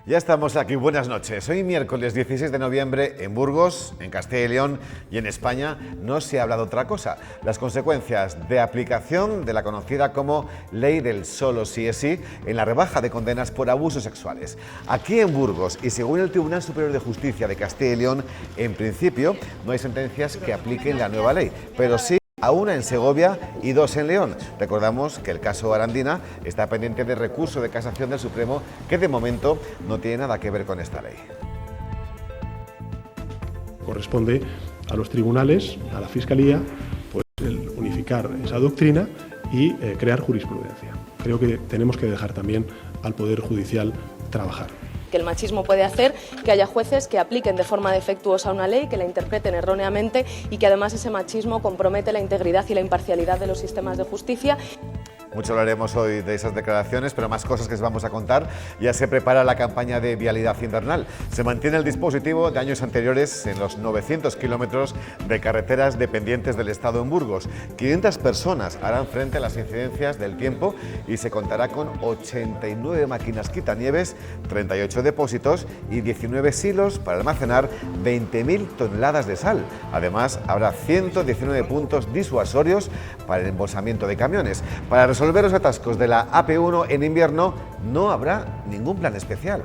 Ya estamos aquí, buenas noches. Hoy miércoles 16 de noviembre en Burgos, en Castilla y León y en España no se ha hablado otra cosa. Las consecuencias de aplicación de la conocida como Ley del Solo sí es sí en la rebaja de condenas por abusos sexuales. Aquí en Burgos y según el Tribunal Superior de Justicia de Castilla y León, en principio no hay sentencias que apliquen la nueva ley, pero sí a una en Segovia y dos en León. Recordamos que el caso Arandina está pendiente de recurso de casación del Supremo, que de momento no tiene nada que ver con esta ley. Corresponde a los tribunales, a la Fiscalía, pues el unificar esa doctrina y crear jurisprudencia. Creo que tenemos que dejar también al Poder Judicial trabajar. Que el machismo puede hacer que haya jueces que apliquen de forma defectuosa una ley, que la interpreten erróneamente y que además ese machismo compromete la integridad y la imparcialidad de los sistemas de justicia. Mucho hablaremos hoy de esas declaraciones, pero más cosas que os vamos a contar. Ya se prepara la campaña de vialidad invernal. Se mantiene el dispositivo de años anteriores en los 900 kilómetros de carreteras dependientes del Estado en Burgos. 500 personas harán frente a las incidencias del tiempo y se contará con 89 máquinas quitanieves, 38 depósitos y 19 silos para almacenar 20.000 toneladas de sal. Además, habrá 119 puntos disuasorios para el embolsamiento de camiones. Para resolver los atascos de la AP1 en invierno no habrá ningún plan especial.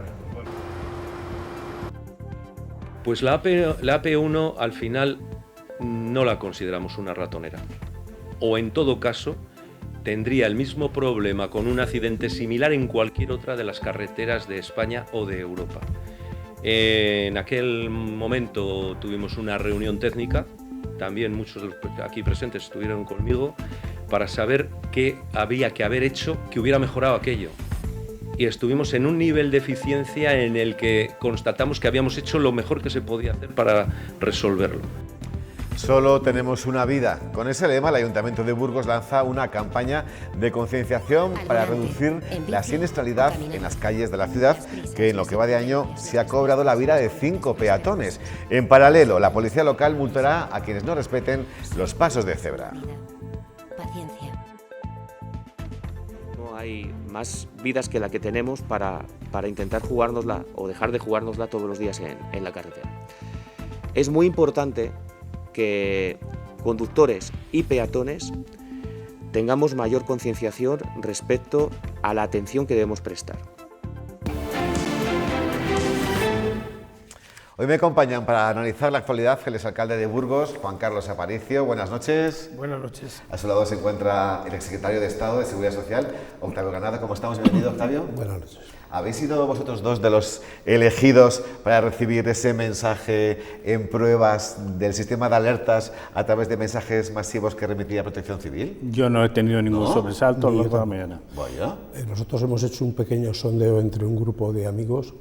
Pues la AP1 al final no la consideramos una ratonera. O en todo caso tendría el mismo problema con un accidente similar en cualquier otra de las carreteras de España o de Europa. En aquel momento tuvimos una reunión técnica, también muchos de los aquí presentes estuvieron conmigo, para saber qué había que haber hecho que hubiera mejorado aquello. Y estuvimos en un nivel de eficiencia en el que constatamos que habíamos hecho lo mejor que se podía hacer para resolverlo. Solo tenemos una vida. Con ese lema, el Ayuntamiento de Burgos lanza una campaña de concienciación para reducir la siniestralidad en las calles de la ciudad, que en lo que va de año se ha cobrado la vida de 5 peatones. En paralelo, la policía local multará a quienes no respeten los pasos de cebra. No hay más vidas que la que tenemos para intentar jugárnosla o dejar de jugárnosla todos los días en la carretera. Es muy importante que conductores y peatones tengamos mayor concienciación respecto a la atención que debemos prestar. Hoy me acompañan para analizar la actualidad el exalcalde de Burgos, Juan Carlos Aparicio. Buenas noches. Buenas noches. A su lado se encuentra el exsecretario de Estado de Seguridad Social, Octavio Granada. ¿Cómo estamos? Bienvenido, Octavio. Buenas noches. ¿Habéis sido vosotros dos de los elegidos para recibir ese mensaje en pruebas del sistema de alertas a través de mensajes masivos que remitía Protección Civil? Yo no he tenido ningún sobresalto a lo largo de la mañana. Vaya. Nosotros hemos hecho un pequeño sondeo entre un grupo de amigos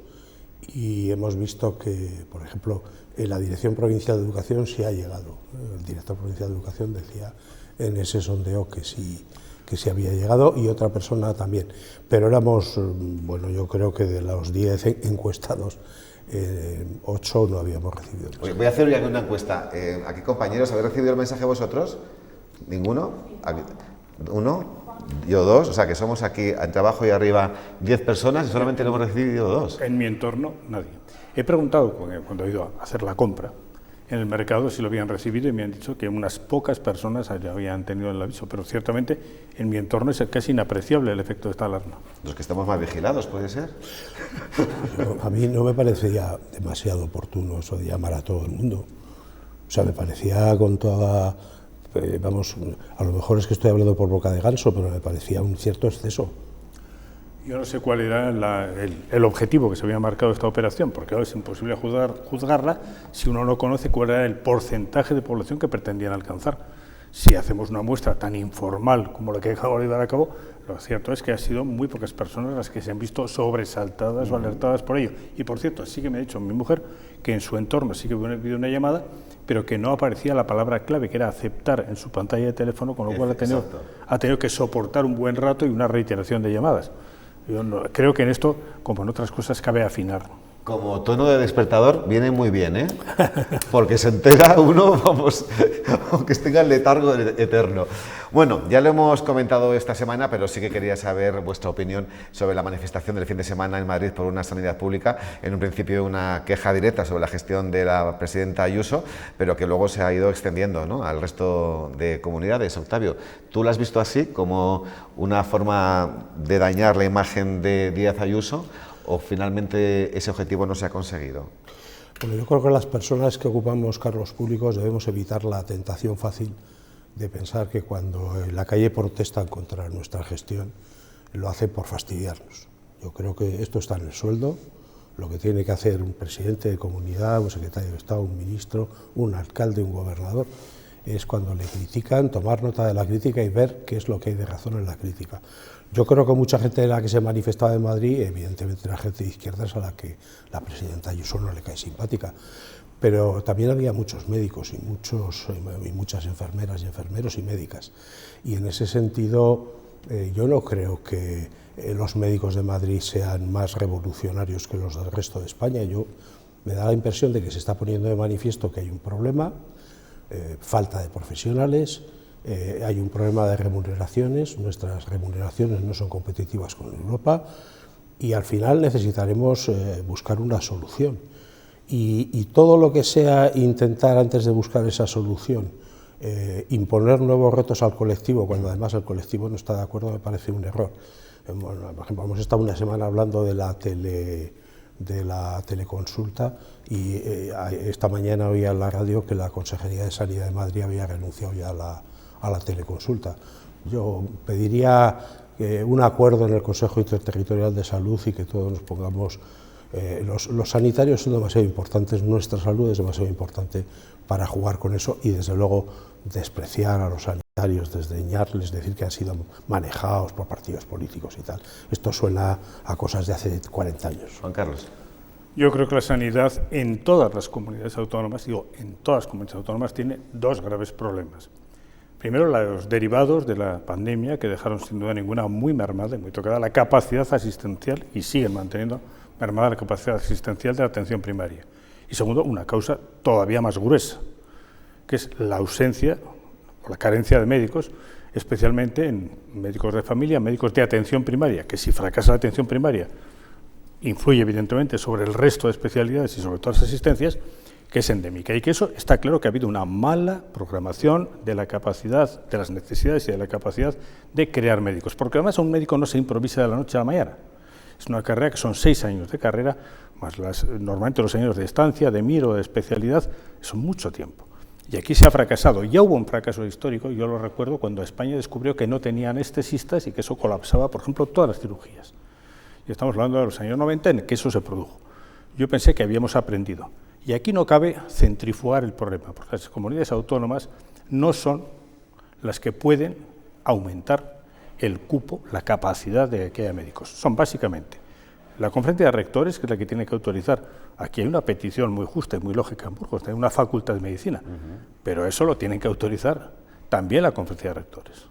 y hemos visto que, por ejemplo, en la Dirección Provincial de Educación sí ha llegado. El director provincial de Educación decía en ese sondeo que sí había llegado y otra persona también. Pero éramos, bueno, yo creo que de los 10 encuestados, 8 no habíamos recibido. Oye, voy a hacer ya una encuesta. Aquí, compañeros, ¿habéis recibido el mensaje vosotros? ¿Ninguno? ¿Uno? Yo 2, o sea que somos aquí en trabajo y arriba 10 personas y solamente lo hemos recibido 2. En mi entorno, nadie. He preguntado cuando he ido a hacer la compra en el mercado si lo habían recibido y me han dicho que unas pocas personas habían tenido el aviso, pero ciertamente en mi entorno es casi inapreciable el efecto de esta alarma. Los que estamos más vigilados, ¿puede ser? A mí no me parecía demasiado oportuno eso de llamar a todo el mundo. O sea, me parecía con toda... vamos, a lo mejor es que estoy hablando por boca de ganso, pero me parecía un cierto exceso. Yo no sé cuál era el objetivo que se había marcado esta operación, porque es imposible juzgarla si uno no conoce cuál era el porcentaje de población que pretendían alcanzar. Si hacemos una muestra tan informal como la que acabo de llevar a cabo, lo cierto es que ha sido muy pocas personas las que se han visto sobresaltadas o alertadas por ello. Y por cierto, sí que me ha dicho mi mujer que en su entorno sí que hubo una llamada, pero que no aparecía la palabra clave, que era aceptar en su pantalla de teléfono, con lo cual ha tenido que soportar un buen rato y una reiteración de llamadas. Yo creo que en esto, como en otras cosas, cabe afinar. Como tono de despertador viene muy bien, ¿eh? Porque se entera uno, vamos, aunque tenga el letargo eterno. Bueno, ya lo hemos comentado esta semana, pero sí que quería saber vuestra opinión sobre la manifestación del fin de semana en Madrid por una sanidad pública. En un principio una queja directa sobre la gestión de la presidenta Ayuso, pero que luego se ha ido extendiendo, ¿no?, al resto de comunidades. Octavio, ¿tú la has visto así, como una forma de dañar la imagen de Díaz Ayuso, o finalmente ese objetivo no se ha conseguido? Bueno, yo creo que las personas que ocupamos cargos públicos debemos evitar la tentación fácil de pensar que cuando en la calle protestan contra nuestra gestión lo hacen por fastidiarnos. Yo creo que esto está en el sueldo. Lo que tiene que hacer un presidente de comunidad, un secretario de Estado, un ministro, un alcalde, un gobernador, es cuando le critican, tomar nota de la crítica y ver qué es lo que hay de razón en la crítica. Yo creo que mucha gente de la que se manifestaba en Madrid, evidentemente la gente de izquierdas a la que la presidenta Ayuso no le cae simpática, pero también había muchos médicos y muchas enfermeras y enfermeros y médicas. Y en ese sentido yo no creo que los médicos de Madrid sean más revolucionarios que los del resto de España. Me da la impresión de que se está poniendo de manifiesto que hay un problema, falta de profesionales, hay un problema de remuneraciones, nuestras remuneraciones no son competitivas con Europa y al final necesitaremos buscar una solución. Y todo lo que sea intentar, antes de buscar esa solución, imponer nuevos retos al colectivo, cuando además el colectivo no está de acuerdo, me parece un error. Bueno, por ejemplo, hemos estado una semana hablando de la teleconsulta y esta mañana oía en la radio que la Consejería de Sanidad de Madrid había renunciado ya a la teleconsulta. Yo pediría un acuerdo en el Consejo Interterritorial de Salud y que todos nos pongamos. Los sanitarios son demasiado importantes, nuestra salud es demasiado importante para jugar con eso y desde luego despreciar a los sanitarios, desdeñarles, decir que han sido manejados por partidos políticos y tal. Esto suena a cosas de hace 40 años. Juan Carlos. Yo creo que la sanidad en todas las comunidades autónomas, en todas las comunidades autónomas, tiene dos graves problemas. Primero, los derivados de la pandemia, que dejaron sin duda ninguna muy mermada y muy tocada la capacidad asistencial y siguen manteniendo mermada la capacidad asistencial de la atención primaria. Y segundo, una causa todavía más gruesa, que es la ausencia o la carencia de médicos, especialmente en médicos de familia, médicos de atención primaria, que si fracasa la atención primaria influye evidentemente sobre el resto de especialidades y sobre todas las asistencias, que es endémica, y que eso está claro que ha habido una mala programación de la capacidad, de las necesidades y de la capacidad de crear médicos, porque además un médico no se improvisa de la noche a la mañana. Es una carrera que son 6 años de carrera, más normalmente los años de estancia, de miro, de especialidad, son mucho tiempo. Y aquí se ha fracasado. Ya hubo un fracaso histórico, yo lo recuerdo, cuando España descubrió que no tenía anestesistas y que eso colapsaba, por ejemplo, todas las cirugías. Y estamos hablando de los años 90 en que eso se produjo. Yo pensé que habíamos aprendido. Y aquí no cabe centrifugar el problema, porque las comunidades autónomas no son las que pueden aumentar el cupo, la capacidad de que haya médicos. Son básicamente la Conferencia de Rectores, que es la que tiene que autorizar. Aquí hay una petición muy justa y muy lógica en Burgos, de una facultad de medicina, pero eso lo tienen que autorizar también la Conferencia de Rectores.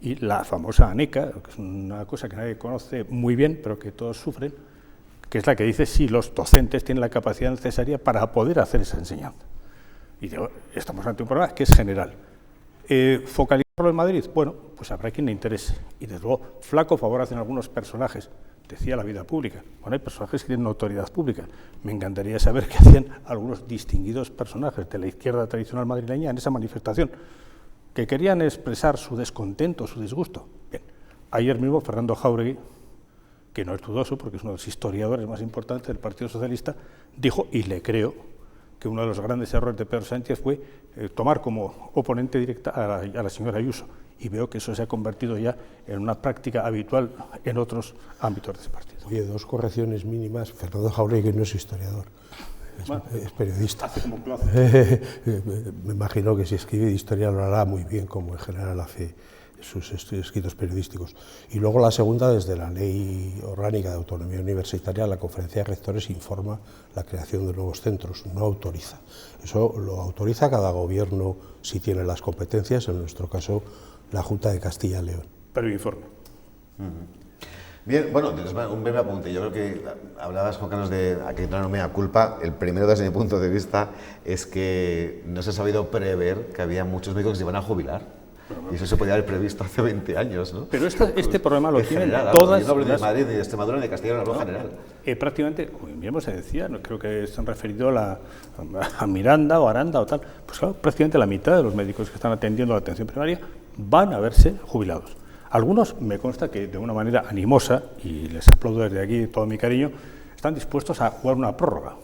Y la famosa ANECA, que es una cosa que nadie conoce muy bien, pero que todos sufren, que es la que dice si los docentes tienen la capacidad necesaria para poder hacer esa enseñanza. Y digo, estamos ante un problema que es general. ¿Focalizarlo en Madrid? Bueno, pues habrá quien le interese. Y desde luego, flaco favor hacen algunos personajes. Decía la vida pública. Bueno, hay personajes que tienen autoridad pública. Me encantaría saber qué hacían algunos distinguidos personajes de la izquierda tradicional madrileña en esa manifestación, que querían expresar su descontento, su disgusto. Bien, ayer mismo Fernando Jáuregui, que no es dudoso porque es uno de los historiadores más importantes del Partido Socialista, dijo, y le creo, que uno de los grandes errores de Pedro Sánchez fue tomar como oponente directa a la señora Ayuso. Y veo que eso se ha convertido ya en una práctica habitual en otros ámbitos de ese partido. Oye, 2 correcciones mínimas. Fernando Jáuregui no es historiador, es periodista. Hace como placer. Me imagino que si escribe de historia lo hará muy bien, como en general hace sus escritos periodísticos. Y luego la segunda, desde la Ley Orgánica de Autonomía Universitaria, la Conferencia de Rectores informa la creación de nuevos centros, no autoriza. Eso lo autoriza cada gobierno si tiene las competencias, en nuestro caso la Junta de Castilla y León. Pero informa. Bien, bueno, un breve apunte. Yo creo que hablabas, Juan Carlos, de aquí no mea culpa. El primero, desde mi punto de vista, es que no se ha sabido prever que había muchos médicos que se iban a jubilar. Y eso se podía haber previsto hace 20 años, ¿no? Pero este problema lo tienen todas. Yo no hablo de Madrid, ni de Extremadura, ni de Castilla, hablo general. Prácticamente, como mismo se decía, no creo que se han referido a Miranda o Aranda o tal, pues claro, prácticamente la mitad de los médicos que están atendiendo la atención primaria van a verse jubilados. Algunos, me consta que de una manera animosa, y les aplaudo desde aquí todo mi cariño, están dispuestos a jugar una prórroga.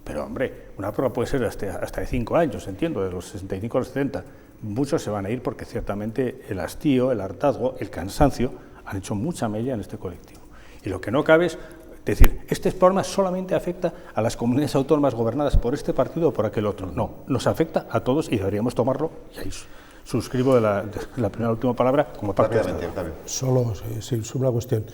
Pero, hombre, una prórroga puede ser hasta de 5 años, entiendo, de los 65 a los 70. Muchos se van a ir porque ciertamente el hastío, el hartazgo, el cansancio han hecho mucha mella en este colectivo. Y lo que no cabe es decir, este problema solamente afecta a las comunidades autónomas gobernadas por este partido o por aquel otro. No, nos afecta a todos y deberíamos tomarlo, y ahí suscribo de la primera última palabra como parte de esto. Solo una cuestión.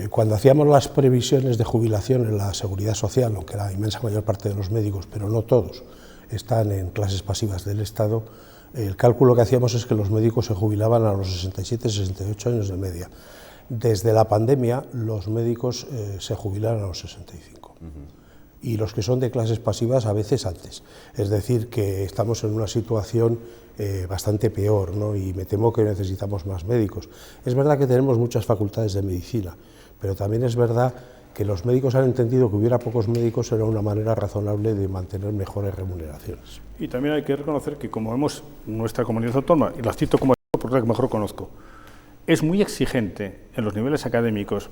Cuando hacíamos las previsiones de jubilación en la seguridad social, aunque la inmensa mayor parte de los médicos, pero no todos, están en clases pasivas del Estado, el cálculo que hacíamos es que los médicos se jubilaban a los 67, 68 años de media. Desde la pandemia, los médicos se jubilan a los 65. Y los que son de clases pasivas a veces antes. Es decir, que estamos en una situación bastante peor, ¿no? Y me temo que necesitamos más médicos. Es verdad que tenemos muchas facultades de medicina, pero también es verdad que los médicos han entendido que hubiera pocos médicos era una manera razonable de mantener mejores remuneraciones. Y también hay que reconocer que como vemos nuestra comunidad autónoma, y la cito como porque mejor conozco, es muy exigente en los niveles académicos,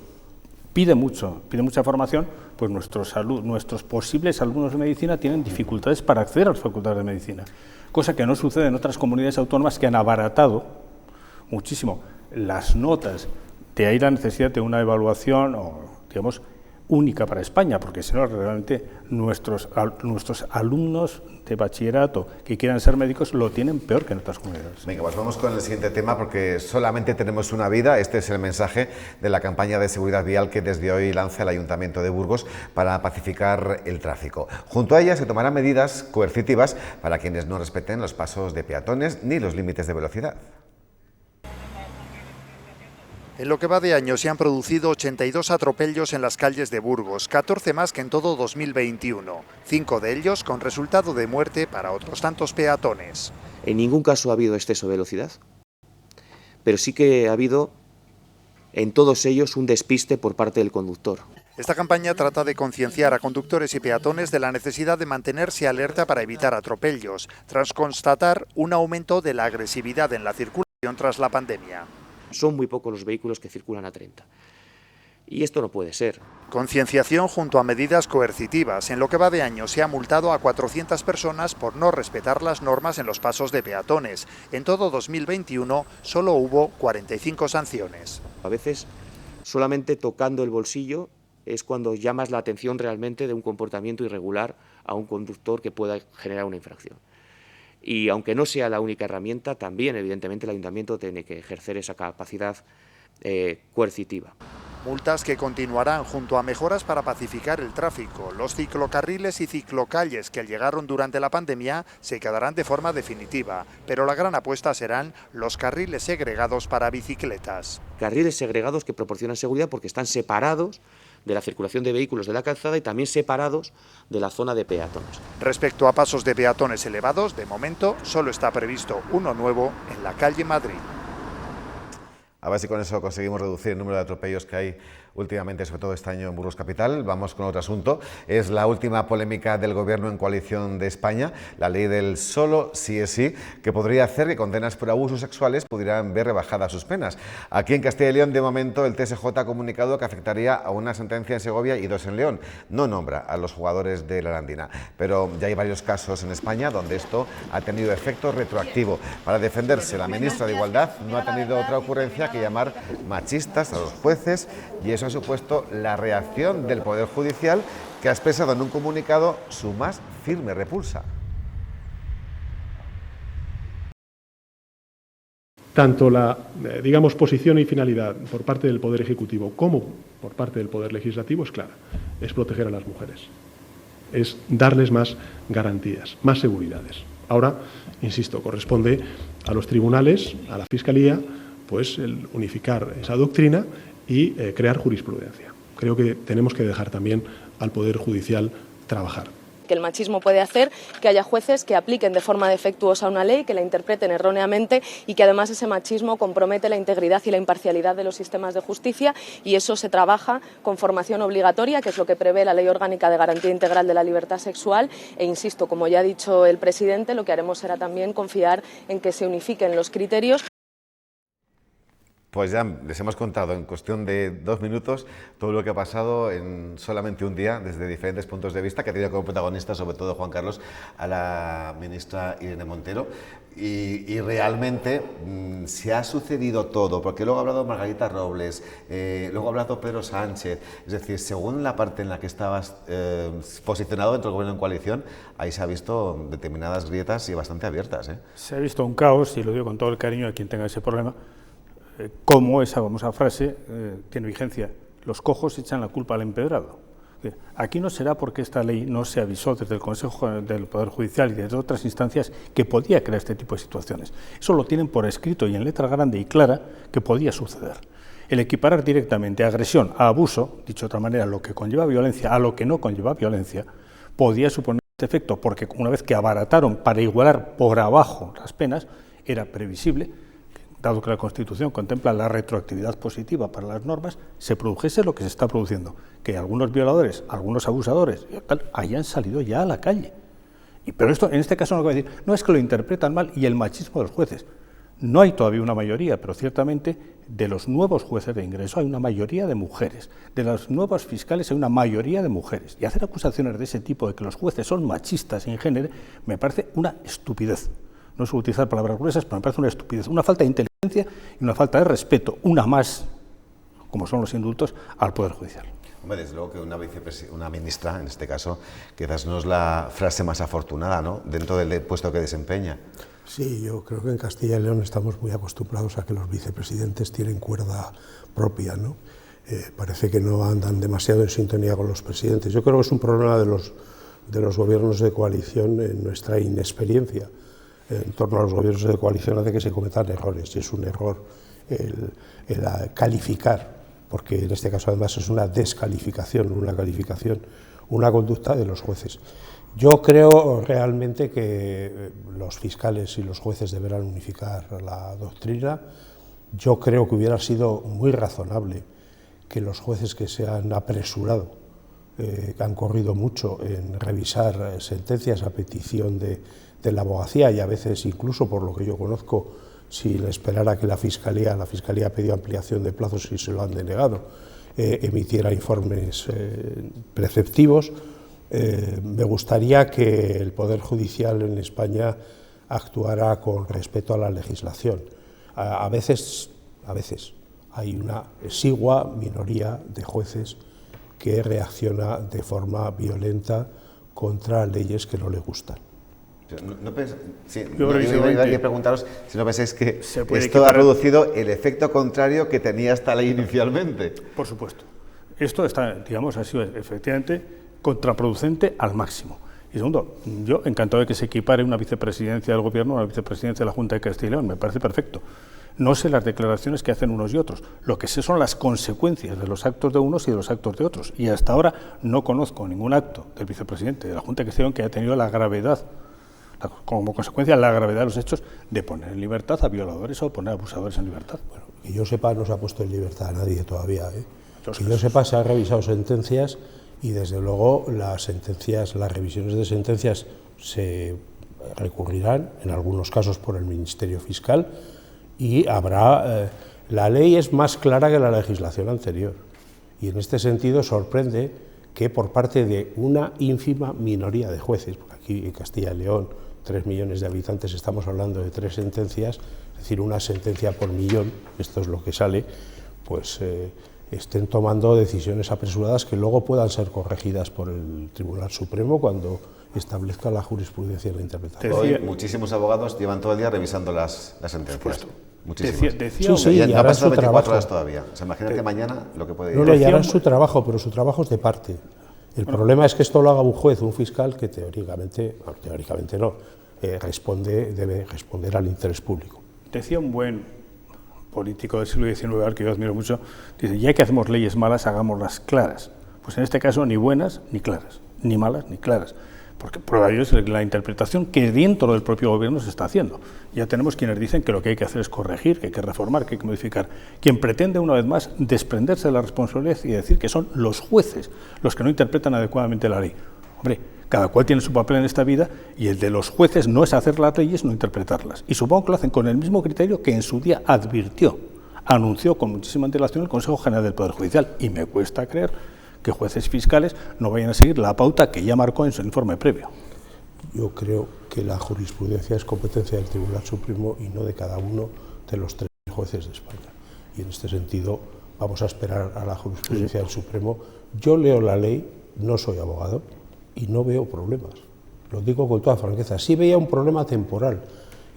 pide mucha formación, pues nuestros posibles alumnos de medicina tienen dificultades para acceder a las facultades de medicina, cosa que no sucede en otras comunidades autónomas que han abaratado muchísimo las notas. De ahí la necesidad de una evaluación, digamos, única para España, porque si no, realmente nuestros alumnos de bachillerato que quieran ser médicos lo tienen peor que en otras comunidades. Venga, pues vamos con el siguiente tema, porque solamente tenemos una vida. Este es el mensaje de la campaña de seguridad vial que desde hoy lanza el Ayuntamiento de Burgos para pacificar el tráfico. Junto a ella se tomarán medidas coercitivas para quienes no respeten los pasos de peatones ni los límites de velocidad. En lo que va de año se han producido 82 atropellos en las calles de Burgos, 14 más que en todo 2021, 5 de ellos con resultado de muerte para otros tantos peatones. En ningún caso ha habido exceso de velocidad, pero sí que ha habido en todos ellos un despiste por parte del conductor. Esta campaña trata de concienciar a conductores y peatones de la necesidad de mantenerse alerta para evitar atropellos, tras constatar un aumento de la agresividad en la circulación tras la pandemia. Son muy pocos los vehículos que circulan a 30. Y esto no puede ser. Concienciación junto a medidas coercitivas. En lo que va de año se ha multado a 400 personas por no respetar las normas en los pasos de peatones. En todo 2021 solo hubo 45 sanciones. A veces solamente tocando el bolsillo es cuando llamas la atención realmente de un comportamiento irregular a un conductor que pueda generar una infracción. Y aunque no sea la única herramienta, también evidentemente el Ayuntamiento tiene que ejercer esa capacidad coercitiva. Multas que continuarán junto a mejoras para pacificar el tráfico. Los ciclocarriles y ciclocalles que llegaron durante la pandemia se quedarán de forma definitiva, pero la gran apuesta serán los carriles segregados para bicicletas. Carriles segregados que proporcionan seguridad porque están separados de la circulación de vehículos de la calzada y también separados de la zona de peatones. Respecto a pasos de peatones elevados, de momento solo está previsto uno nuevo en la calle Madrid. A ver si con eso conseguimos reducir el número de atropellos que hay últimamente, sobre todo este año en Burgos Capital. Vamos con otro asunto. Es la última polémica del Gobierno en coalición de España, la ley del solo sí es sí, que podría hacer que condenas por abusos sexuales pudieran ver rebajadas sus penas. Aquí en Castilla y León, de momento, el TSJ ha comunicado que afectaría a una sentencia en Segovia y 2 en León. No nombra a los jugadores de la Arandina, pero ya hay varios casos en España donde esto ha tenido efecto retroactivo. Para defenderse, la ministra de Igualdad no ha tenido otra ocurrencia que llamar machistas a los jueces, y eso ha supuesto la reacción del Poder Judicial, que ha expresado en un comunicado su más firme repulsa. Tanto la, posición y finalidad por parte del Poder Ejecutivo como por parte del Poder Legislativo es clara, es proteger a las mujeres, es darles más garantías, más seguridades. Ahora, insisto, corresponde a los tribunales, a la Fiscalía, pues el unificar esa doctrina y crear jurisprudencia. Creo que tenemos que dejar también al Poder Judicial trabajar. Que el machismo puede hacer que haya jueces que apliquen de forma defectuosa una ley, que la interpreten erróneamente y que además ese machismo compromete la integridad y la imparcialidad de los sistemas de justicia, y eso se trabaja con formación obligatoria, que es lo que prevé la Ley Orgánica de Garantía Integral de la Libertad Sexual, e insisto, como ya ha dicho el presidente, lo que haremos será también confiar en que se unifiquen los criterios. Pues ya les hemos contado en cuestión de 2 minutos todo lo que ha pasado en solamente un día desde diferentes puntos de vista, que ha tenido como protagonista sobre todo Juan Carlos a la ministra Irene Montero, y realmente se ha sucedido todo, porque luego ha hablado Margarita Robles, luego ha hablado Pedro Sánchez, es decir, según la parte en la que estabas posicionado dentro del gobierno en coalición, ahí se ha visto determinadas grietas y bastante abiertas. Se ha visto un caos, y lo digo con todo el cariño a quien tenga ese problema, como esa famosa frase tiene vigencia: los cojos echan la culpa al empedrado. Aquí no será porque esta ley no se avisó desde el Consejo del Poder Judicial y desde otras instancias que podía crear este tipo de situaciones. Eso lo tienen por escrito y en letra grande y clara que podía suceder. El equiparar directamente agresión a abuso, dicho de otra manera, lo que conlleva violencia a lo que no conlleva violencia, podía suponer este efecto, porque una vez que abarataron para igualar por abajo las penas, era previsible, dado que la Constitución contempla la retroactividad positiva para las normas, se produjese lo que se está produciendo, que algunos violadores, algunos abusadores hayan salido ya a la calle. Pero esto, en este caso, no voy a decir, no es que lo interpretan mal y el machismo de los jueces. No hay todavía una mayoría, pero ciertamente de los nuevos jueces de ingreso hay una mayoría de mujeres, de los nuevos fiscales hay una mayoría de mujeres, y hacer acusaciones de ese tipo, de que los jueces son machistas en género, me parece una estupidez. No suelo utilizar palabras gruesas, pero me parece una estupidez, una falta de inteligencia y una falta de respeto, una más, como son los indultos, al Poder Judicial. Hombre, desde luego que una ministra, en este caso, quizás no es la frase más afortunada, ¿no?, dentro del puesto que desempeña. Sí, yo creo que en Castilla y León estamos muy acostumbrados a que los vicepresidentes tienen cuerda propia, ¿no? Parece que no andan demasiado en sintonía con los presidentes. Yo creo que es un problema de los gobiernos de coalición en nuestra inexperiencia en torno a los gobiernos de coalición hace que se cometan errores, y es un error el calificar, porque en este caso además es una descalificación, una calificación, una conducta de los jueces. Yo creo realmente que los fiscales y los jueces deberán unificar la doctrina. Yo creo que hubiera sido muy razonable que los jueces que se han apresurado, que han corrido mucho en revisar sentencias a petición de la abogacía, y a veces incluso, por lo que yo conozco, sin esperar a que la Fiscalía pidió ampliación de plazos y se lo han denegado, emitiera informes preceptivos. Me gustaría que el Poder Judicial en España actuara con respeto a la legislación. A veces hay una exigua minoría de jueces que reacciona de forma violenta contra leyes que no le gustan. Yo iba a preguntaros si no pensáis que esto ha producido el efecto contrario que tenía esta ley inicialmente. Por supuesto. Esto está, digamos, ha sido efectivamente contraproducente al máximo. Y segundo, yo encantado de que se equipare una vicepresidencia del Gobierno a una vicepresidencia de la Junta de Castilla y León, me parece perfecto. No sé las declaraciones que hacen unos y otros, lo que sé son las consecuencias de los actos de unos y de los actos de otros. Y hasta ahora no conozco ningún acto del vicepresidente de la Junta de Castilla y León que haya tenido la gravedad, como consecuencia la gravedad de los hechos, de poner en libertad a violadores o poner a abusadores en libertad. Bueno, que yo sepa, no se ha puesto en libertad a nadie todavía. Que yo sepa, se han revisado sentencias y desde luego las revisiones de sentencias se recurrirán, en algunos casos por el Ministerio Fiscal, y habrá... la ley es más clara que la legislación anterior, y en este sentido sorprende que por parte de una ínfima minoría de jueces, porque aquí en Castilla y León, 3 millones de habitantes, estamos hablando de 3 sentencias, es decir, una sentencia por millón, esto es lo que sale, pues estén tomando decisiones apresuradas que luego puedan ser corregidas por el Tribunal Supremo cuando establezca la jurisprudencia y la interpretación. Hoy muchísimos abogados llevan todo el día revisando las sentencias. Muchísimos. Y no ha pasado 24 horas todavía. O sea, imagínate mañana lo que puede ir. No, y harán su trabajo, pero su trabajo es de parte. El problema es que esto lo haga un juez, un fiscal, que teóricamente debe responder al interés público. Decía un buen político del siglo XIX, al que yo admiro mucho, dice, ya que hacemos leyes malas, hagámoslas claras. Pues en este caso ni buenas ni claras, ni malas ni claras. Porque prueba de ello es la interpretación que dentro del propio gobierno se está haciendo. Ya tenemos quienes dicen que lo que hay que hacer es corregir, que hay que reformar, que hay que modificar. Quien pretende, una vez más, desprenderse de la responsabilidad y decir que son los jueces los que no interpretan adecuadamente la ley. Hombre, cada cual tiene su papel en esta vida y el de los jueces no es hacer las leyes, no interpretarlas. Y supongo que lo hacen con el mismo criterio que en su día anunció con muchísima antelación el Consejo General del Poder Judicial. Y me cuesta creer que jueces fiscales no vayan a seguir la pauta que ya marcó en su informe previo. Yo creo que la jurisprudencia es competencia del Tribunal Supremo y no de cada uno de los 3 jueces de España. Y en este sentido vamos a esperar a la jurisprudencia del Supremo. Yo leo la ley, no soy abogado y no veo problemas. Lo digo con toda franqueza. Sí veía un problema temporal,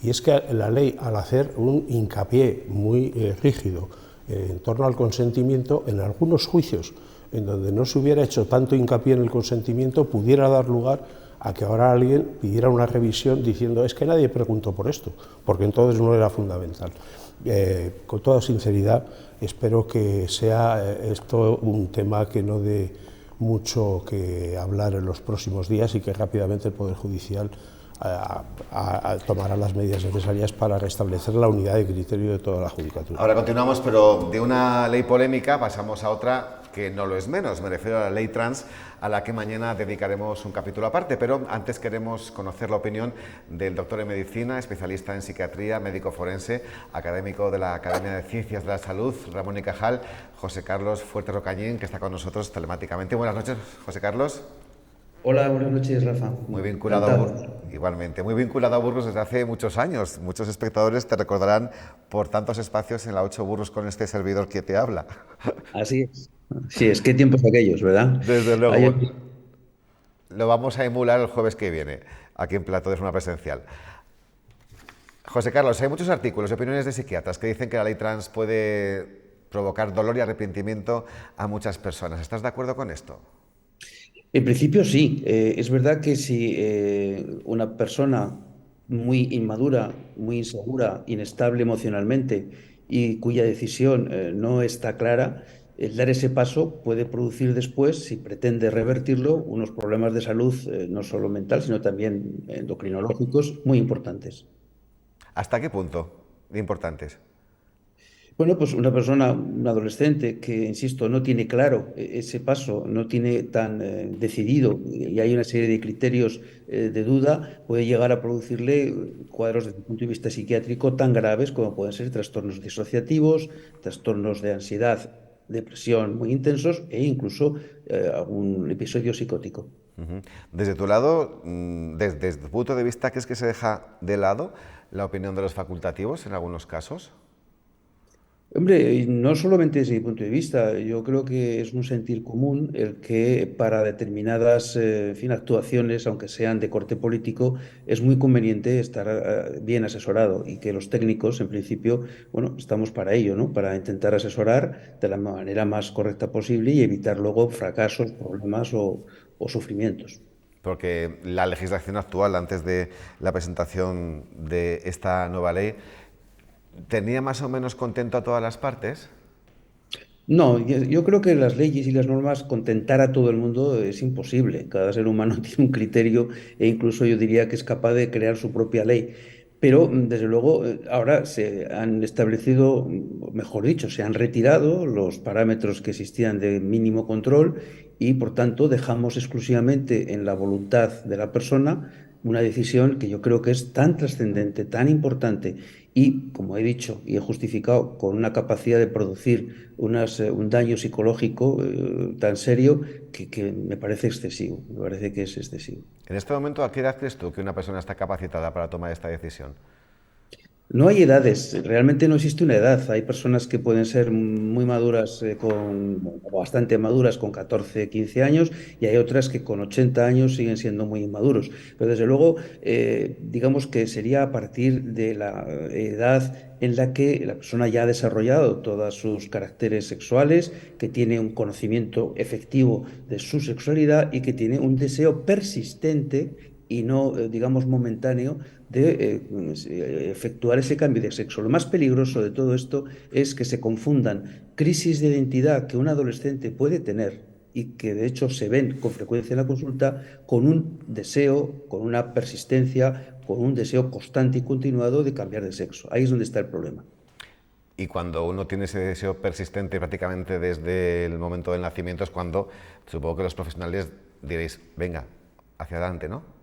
y es que la ley, al hacer un hincapié muy rígido en torno al consentimiento, en algunos juicios en donde no se hubiera hecho tanto hincapié en el consentimiento, pudiera dar lugar a que ahora alguien pidiera una revisión diciendo es que nadie preguntó por esto, porque entonces no era fundamental. Con toda sinceridad, espero que sea esto un tema que no dé mucho que hablar en los próximos días y que rápidamente el Poder Judicial tomará las medidas necesarias para restablecer la unidad de criterio de toda la Judicatura. Ahora continuamos, pero de una ley polémica pasamos a otra que no lo es menos. Me refiero a la ley trans, a la que mañana dedicaremos un capítulo aparte, pero antes queremos conocer la opinión del doctor en Medicina, especialista en psiquiatría, médico forense, académico de la Academia de Ciencias de la Salud, Ramón y Cajal, José Carlos Fuerte Rocañín, que está con nosotros telemáticamente. Buenas noches, José Carlos. Hola, buenas noches, Rafa. Muy vinculado a Burgos, igualmente, muy vinculado a Burgos desde hace muchos años. Muchos espectadores te recordarán por tantos espacios en la 8 Burgos con este servidor que te habla. Así es. Sí, es que tiempos aquellos, ¿verdad? Desde luego. Lo vamos a emular el jueves que viene, aquí en Plató de forma presencial. José Carlos, hay muchos artículos y opiniones de psiquiatras que dicen que la ley trans puede provocar dolor y arrepentimiento a muchas personas. ¿Estás de acuerdo con esto? En principio sí. Es verdad que si una persona muy inmadura, muy insegura, inestable emocionalmente y cuya decisión no está clara, el dar ese paso puede producir después, si pretende revertirlo, unos problemas de salud no solo mental, sino también endocrinológicos muy importantes. ¿Hasta qué punto de importantes? Bueno, pues una persona, un adolescente que, insisto, no tiene claro ese paso, no tiene tan decidido y hay una serie de criterios de duda, puede llegar a producirle cuadros desde el punto de vista psiquiátrico tan graves como pueden ser trastornos disociativos, trastornos de ansiedad, depresión muy intensos e incluso algún episodio psicótico. Desde tu lado, desde tu punto de vista, ¿crees que se deja de lado la opinión de los facultativos en algunos casos? Hombre, y no solamente desde mi punto de vista, yo creo que es un sentir común el que para determinadas en fin, actuaciones, aunque sean de corte político, es muy conveniente estar bien asesorado y que los técnicos, en principio, bueno, estamos para ello, ¿no? Para intentar asesorar de la manera más correcta posible y evitar luego fracasos, problemas o sufrimientos. Porque la legislación actual, antes de la presentación de esta nueva ley, ¿tenía más o menos contento a todas las partes? No, yo creo que las leyes y las normas contentar a todo el mundo es imposible. Cada ser humano tiene un criterio e incluso yo diría que es capaz de crear su propia ley. Pero, desde luego, ahora se han establecido, mejor dicho, se han retirado los parámetros que existían de mínimo control y, por tanto, dejamos exclusivamente en la voluntad de la persona una decisión que yo creo que es tan trascendente, tan importante y, como he dicho y he justificado, con una capacidad de producir un daño psicológico tan serio que me parece excesivo, me parece que es excesivo. En este momento, ¿a qué edad crees tú que una persona está capacitada para tomar esta decisión? No hay edades, realmente no existe una edad. Hay personas que pueden ser muy maduras, o bastante maduras con 14, 15 años, y hay otras que con 80 años siguen siendo muy inmaduros. Pero desde luego, digamos que sería a partir de la edad en la que la persona ya ha desarrollado todos sus caracteres sexuales, que tiene un conocimiento efectivo de su sexualidad y que tiene un deseo persistente y no, digamos, momentáneo de efectuar ese cambio de sexo. Lo más peligroso de todo esto es que se confundan crisis de identidad que un adolescente puede tener y que de hecho se ven con frecuencia en la consulta con un deseo, con una persistencia, con un deseo constante y continuado de cambiar de sexo. Ahí es donde está el problema. Y cuando uno tiene ese deseo persistente prácticamente desde el momento del nacimiento es cuando supongo que los profesionales diréis, venga, hacia adelante, ¿no?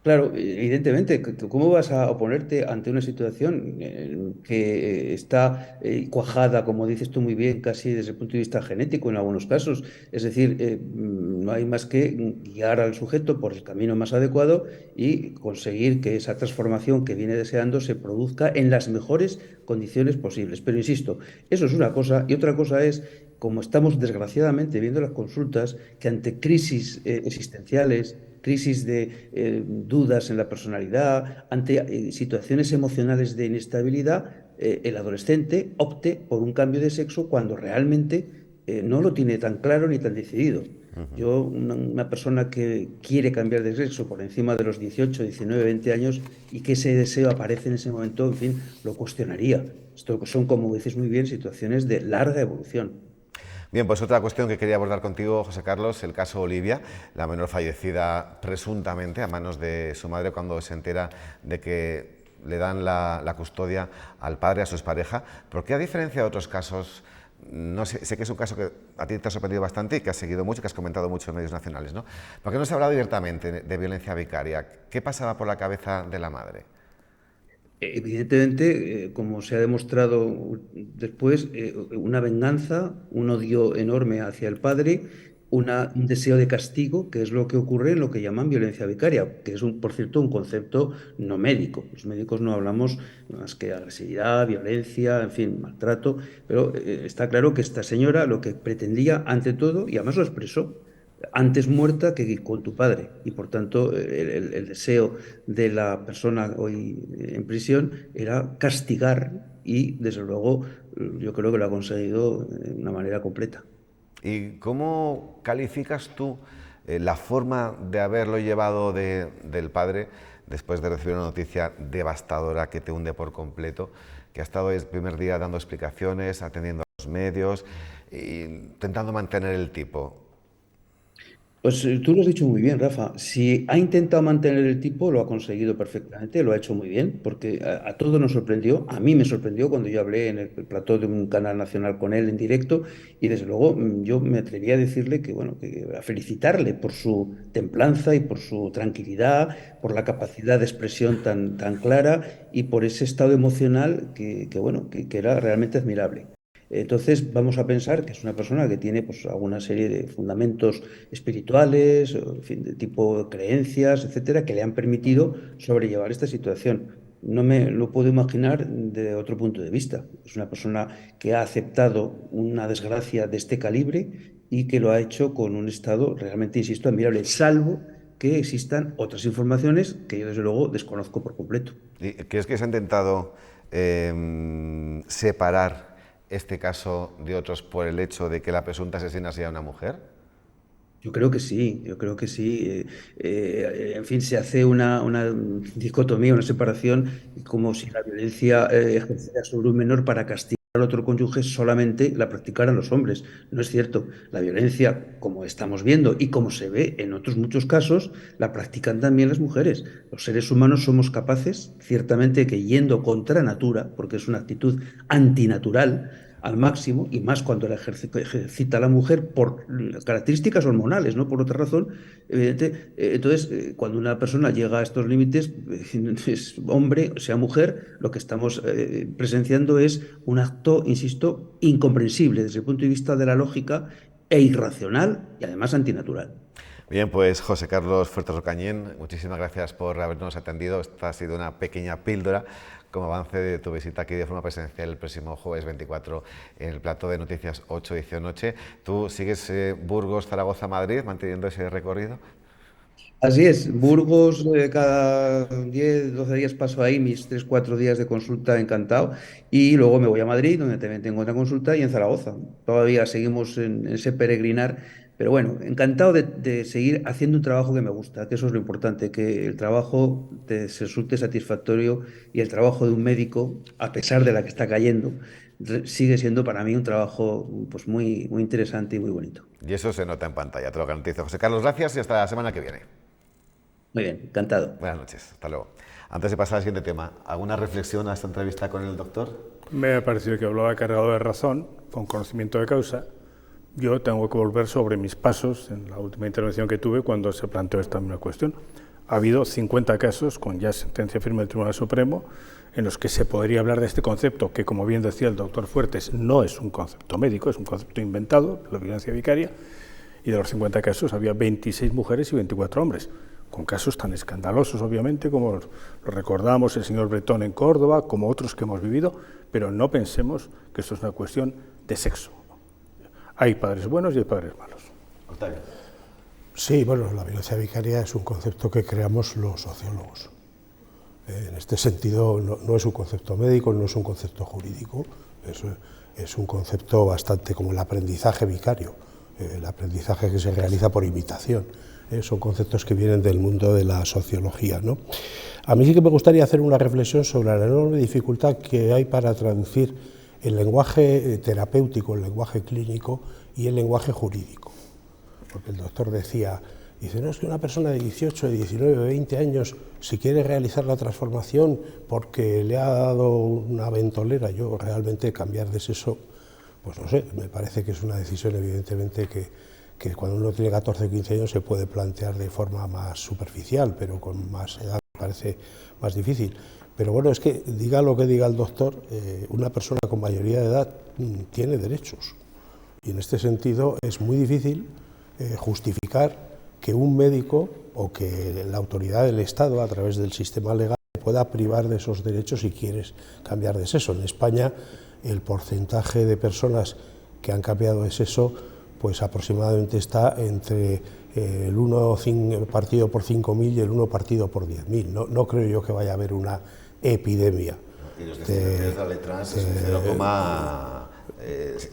Claro, evidentemente, ¿cómo vas a oponerte ante una situación que está cuajada, como dices tú muy bien, casi desde el punto de vista genético en algunos casos? Es decir, no hay más que guiar al sujeto por el camino más adecuado y conseguir que esa transformación que viene deseando se produzca en las mejores condiciones posibles. Pero insisto, eso es una cosa y otra cosa es, como estamos desgraciadamente viendo las consultas, que ante crisis existenciales, crisis de dudas en la personalidad, ante situaciones emocionales de inestabilidad, el adolescente opte por un cambio de sexo cuando realmente no lo tiene tan claro ni tan decidido. Yo, una persona que quiere cambiar de sexo por encima de los 18, 19, 20 años y que ese deseo aparece en ese momento, en fin, lo cuestionaría. Esto son, como dices muy bien, situaciones de larga evolución. Bien, pues otra cuestión que quería abordar contigo, José Carlos, el caso Olivia, la menor fallecida presuntamente a manos de su madre cuando se entera de que le dan la custodia al padre, a su expareja. ¿Por qué, a diferencia de otros casos, no sé que es un caso que a ti te ha sorprendido bastante y que has seguido mucho, que has comentado mucho en medios nacionales, ¿no? ¿Por qué no se ha hablado abiertamente de violencia vicaria? ¿Qué pasaba por la cabeza de la madre? Evidentemente, como se ha demostrado después, una venganza, un odio enorme hacia el padre, un deseo de castigo, que es lo que ocurre en lo que llaman violencia vicaria, que es, por cierto, un concepto no médico. Los médicos no hablamos más que agresividad, violencia, en fin, maltrato, pero está claro que esta señora lo que pretendía, ante todo, y además lo expresó, antes muerta que con tu padre. Y por tanto, el deseo de la persona hoy en prisión era castigar y, desde luego, yo creo que lo ha conseguido de una manera completa. ¿Y cómo calificas tú la forma de haberlo llevado del padre después de recibir una noticia devastadora que te hunde por completo, que ha estado el primer día dando explicaciones, atendiendo a los medios, intentando mantener el tipo? Pues tú lo has dicho muy bien, Rafa. Si ha intentado mantener el tipo, lo ha conseguido perfectamente, lo ha hecho muy bien, porque a todos nos sorprendió. A mí me sorprendió cuando yo hablé en el plató de un canal nacional con él en directo, y desde luego yo me atreví a decirle que, bueno, a felicitarle por su templanza y por su tranquilidad, por la capacidad de expresión tan clara y por ese estado emocional bueno, que era realmente admirable. Entonces vamos a pensar que es una persona que tiene pues, alguna serie de fundamentos espirituales, o, en fin, de tipo creencias, etcétera, que le han permitido sobrellevar esta situación. No me lo puedo imaginar de otro punto de vista. Es una persona que ha aceptado una desgracia de este calibre y que lo ha hecho con un estado realmente, insisto, admirable, salvo que existan otras informaciones que yo desde luego desconozco por completo. ¿Y crees que se ha intentado separar este caso de otros por el hecho de que la presunta asesina sea una mujer? Yo creo que sí, yo creo que sí. En fin, se hace una dicotomía, una separación, como si la violencia ejercida sobre un menor para castigar al otro cónyuge solamente la practicaran los hombres. No es cierto. La violencia, como estamos viendo y como se ve en otros muchos casos, la practican también las mujeres. Los seres humanos somos capaces, ciertamente que yendo contra natura, porque es una actitud antinatural, al máximo, y más cuando la ejercita la mujer por características hormonales, no por otra razón. Entonces, cuando una persona llega a estos límites, es hombre, sea mujer, lo que estamos presenciando es un acto, insisto, incomprensible desde el punto de vista de la lógica e irracional y además antinatural. Bien, pues José Carlos Fuertes Ocañén, muchísimas gracias por habernos atendido. Esta ha sido una pequeña píldora como avance de tu visita aquí de forma presencial el próximo jueves 24 en el plató de Noticias 8 edición noche. ¿Tú sigues Burgos, Zaragoza, Madrid manteniendo ese recorrido? Así es, Burgos, cada 10, 12 días paso ahí mis 3, 4 días de consulta, encantado, y luego me voy a Madrid, donde también tengo otra consulta, y en Zaragoza. Todavía seguimos en ese peregrinar Pero bueno, encantado de seguir haciendo un trabajo que me gusta, que eso es lo importante, que el trabajo te resulte satisfactorio y el trabajo de un médico, a pesar de la que está cayendo, sigue siendo para mí un trabajo pues muy, muy interesante y muy bonito. Y eso se nota en pantalla, te lo garantizo. José Carlos, gracias y hasta la semana que viene. Muy bien, encantado. Buenas noches, hasta luego. Antes de pasar al siguiente tema, ¿alguna reflexión a esta entrevista con el doctor? Me ha parecido que hablaba cargado de razón, con conocimiento de causa. Yo tengo que volver sobre mis pasos en la última intervención que tuve cuando se planteó esta misma cuestión. Ha habido 50 casos con ya sentencia firme del Tribunal Supremo en los que se podría hablar de este concepto que, como bien decía el doctor Fuertes, no es un concepto médico, es un concepto inventado, la violencia vicaria, y de los 50 casos había 26 mujeres y 24 hombres, con casos tan escandalosos, obviamente, como lo recordamos el señor Bretón en Córdoba, como otros que hemos vivido, pero no pensemos que esto es una cuestión de sexo. Hay padres buenos y hay padres malos. Octavio. Sí, bueno, la violencia vicaria es un concepto que creamos los sociólogos. En este sentido, no es un concepto médico, no es un concepto jurídico, es un concepto bastante como el aprendizaje vicario, el aprendizaje que se realiza por imitación. Son conceptos que vienen del mundo de la sociología, ¿no? A mí sí que me gustaría hacer una reflexión sobre la enorme dificultad que hay para traducir el lenguaje terapéutico, el lenguaje clínico y el lenguaje jurídico. Porque el doctor decía, dice, no, es que una persona de 18, de 19, de 20 años, si quiere realizar la transformación porque le ha dado una ventolera, yo realmente cambiar de sexo, pues no sé, me parece que es una decisión evidentemente que cuando uno tiene 14 o 15 años se puede plantear de forma más superficial, pero con más edad me parece más difícil. Pero bueno, es que diga lo que diga el doctor, una persona con mayoría de edad tiene derechos. Y en este sentido es muy difícil justificar que un médico o que la autoridad del Estado, a través del sistema legal, pueda privar de esos derechos si quieres cambiar de sexo. En España el porcentaje de personas que han cambiado de sexo pues aproximadamente está entre el 1 partido por 5.000 y el 1 partido por 10.000. No creo yo que vaya a haber una epidemia. Y los de la ley trans es un 0,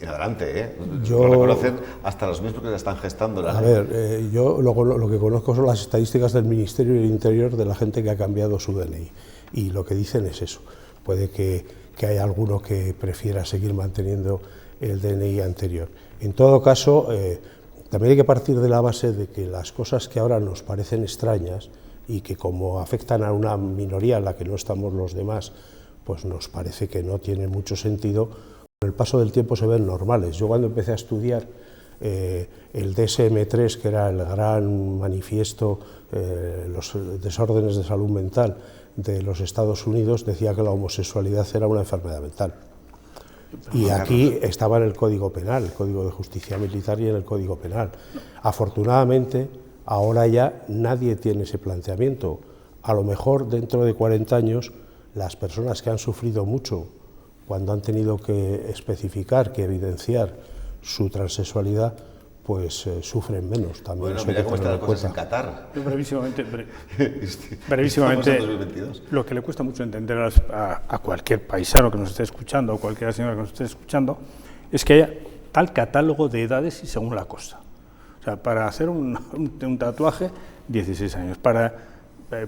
en adelante, ¿eh? Yo, lo reconocen hasta los mismos que la están gestando. Yo lo que conozco son las estadísticas del Ministerio del Interior de la gente que ha cambiado su DNI. Y lo que dicen es eso. Puede que haya alguno que prefiera seguir manteniendo el DNI anterior. En todo caso, también hay que partir de la base de que las cosas que ahora nos parecen extrañas y que como afectan a una minoría en la que no estamos los demás, pues nos parece que no tiene mucho sentido, con el paso del tiempo se ven normales. Yo cuando empecé a estudiar el DSM-3, que era el gran manifiesto, los desórdenes de salud mental de los Estados Unidos, decía que la homosexualidad era una enfermedad mental. Y aquí estaba en el Código Penal, el Código de Justicia Militar y en el Código Penal. Afortunadamente, ahora ya nadie tiene ese planteamiento. A lo mejor dentro de 40 años, las personas que han sufrido mucho cuando han tenido que especificar, que evidenciar su transexualidad, pues sufren menos. También bueno, mira cómo están las cosas en Qatar. Brevísimamente, lo que le cuesta mucho entender a cualquier paisano que nos esté escuchando o cualquier señora que nos esté escuchando es que haya tal catálogo de edades y según la cosa. O sea, para hacer un tatuaje, 16 años. Para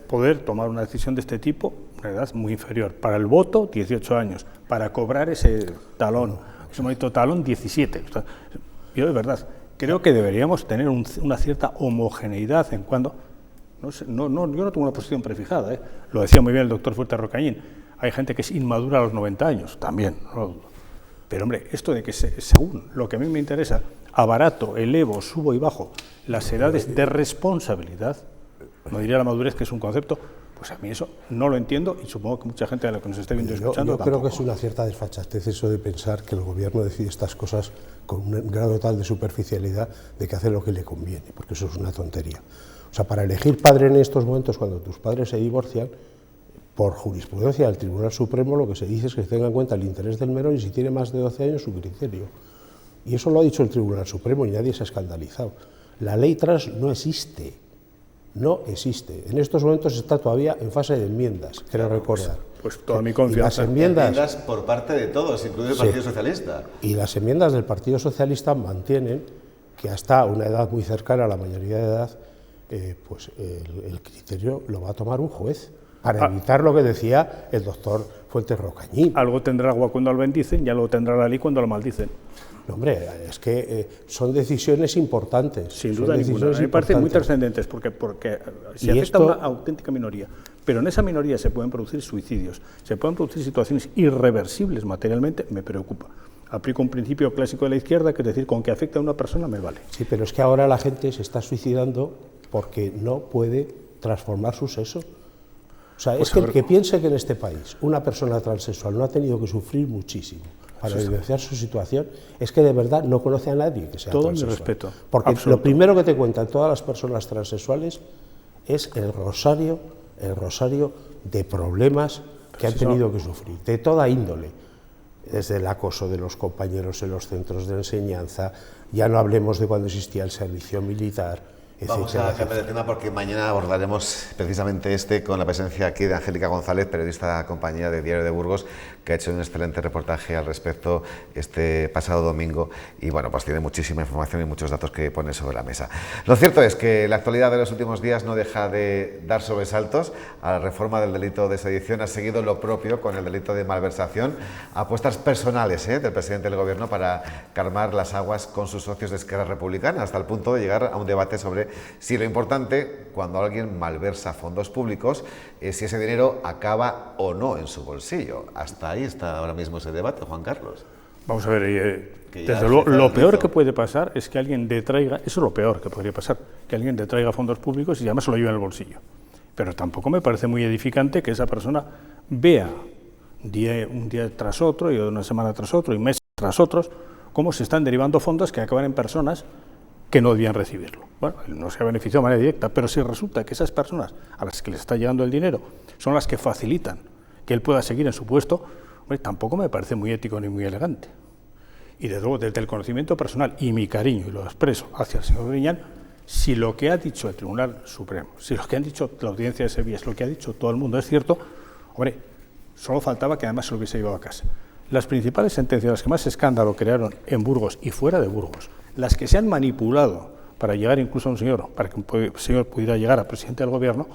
poder tomar una decisión de este tipo, una edad muy inferior. Para el voto, 18 años. Para cobrar ese talón, ese maldito talón, 17. O sea, yo de verdad creo que deberíamos tener una cierta homogeneidad en cuando... yo no tengo una posición prefijada, ¿eh? Lo decía muy bien el doctor Fuertes Rocañín. Hay gente que es inmadura a los 90 años, también, no lo dudo. Pero hombre, esto de que según lo que a mí me interesa, abarato, elevo, subo y bajo las edades de responsabilidad, no diría la madurez, que es un concepto, pues a mí eso no lo entiendo y supongo que mucha gente de la que nos esté viendo y escuchando yo creo que es una cierta desfachatez eso de pensar que el gobierno decide estas cosas con un grado tal de superficialidad de que hace lo que le conviene, porque eso es una tontería. O sea, para elegir padre en estos momentos, cuando tus padres se divorcian, por jurisprudencia del Tribunal Supremo lo que se dice es que se tenga en cuenta el interés del menor y si tiene más de 12 años su criterio. Y eso lo ha dicho el Tribunal Supremo y nadie se ha escandalizado. La ley trans no existe. No existe. En estos momentos está todavía en fase de enmiendas, quiero recordar. Pues toda mi confianza. Y las enmiendas por parte de todos, incluido el Partido Socialista. Y las enmiendas del Partido Socialista mantienen que hasta una edad muy cercana a la mayoría de edad, pues el criterio lo va a tomar un juez, para evitar lo que decía el doctor Fuentes Rocañín. Algo tendrá agua cuando lo bendicen y algo tendrá la ley cuando lo maldicen. No, hombre, es que son decisiones importantes. Sin duda ninguna. A mí me parecen muy trascendentes porque se afecta a una auténtica minoría, pero en esa minoría se pueden producir suicidios, se pueden producir situaciones irreversibles materialmente, me preocupa. Aplico un principio clásico de la izquierda, que es decir, con que afecte a una persona me vale. Sí, pero es que ahora la gente se está suicidando porque no puede transformar su sexo. O sea, es que el que piense que en este país una persona transexual no ha tenido que sufrir muchísimo para evidenciar su situación, es que de verdad no conoce a nadie que sea transexual. Todo mi respeto. Porque absoluto. Lo primero que te cuentan todas las personas transexuales es el rosario de problemas que han tenido que sufrir, de toda índole, desde el acoso de los compañeros en los centros de enseñanza, ya no hablemos de cuando existía el servicio militar. Vamos a cambiar de tema porque mañana abordaremos precisamente con la presencia aquí de Angélica González, periodista de compañía de Diario de Burgos, que ha hecho un excelente reportaje al respecto este pasado domingo y bueno, pues tiene muchísima información y muchos datos que pone sobre la mesa. Lo cierto es que la actualidad de los últimos días no deja de dar sobresaltos. A la reforma del delito de sedición ha seguido lo propio con el delito de malversación, apuestas personales del presidente del Gobierno para calmar las aguas con sus socios de Esquerra Republicana, hasta el punto de llegar a un debate sobre si lo importante, cuando alguien malversa fondos públicos, es si ese dinero acaba o no en su bolsillo. Hasta ahí está ahora mismo ese debate, Juan Carlos. Vamos a ver, desde luego, lo peor que puede pasar es que alguien detraiga, eso es lo peor que podría pasar, que alguien detraiga fondos públicos y además se lo lleve en el bolsillo. Pero tampoco me parece muy edificante que esa persona vea un día tras otro y una semana tras otro y meses tras otros cómo se están derivando fondos que acaban en personas que no debían recibirlo. Bueno, no se ha beneficiado de manera directa, pero si resulta que esas personas a las que les está llegando el dinero son las que facilitan que él pueda seguir en su puesto, hombre, tampoco me parece muy ético ni muy elegante. Y desde luego, desde el conocimiento personal y mi cariño, y lo expreso hacia el señor Griñán, si lo que ha dicho el Tribunal Supremo, si lo que han dicho la Audiencia de Sevilla, es lo que ha dicho todo el mundo es cierto, hombre, solo faltaba que además se lo hubiese llevado a casa. Las principales sentencias, las que más escándalo crearon en Burgos y fuera de Burgos, las que se han manipulado para llegar incluso a un señor, para que un señor pudiera llegar a presidente del Gobierno,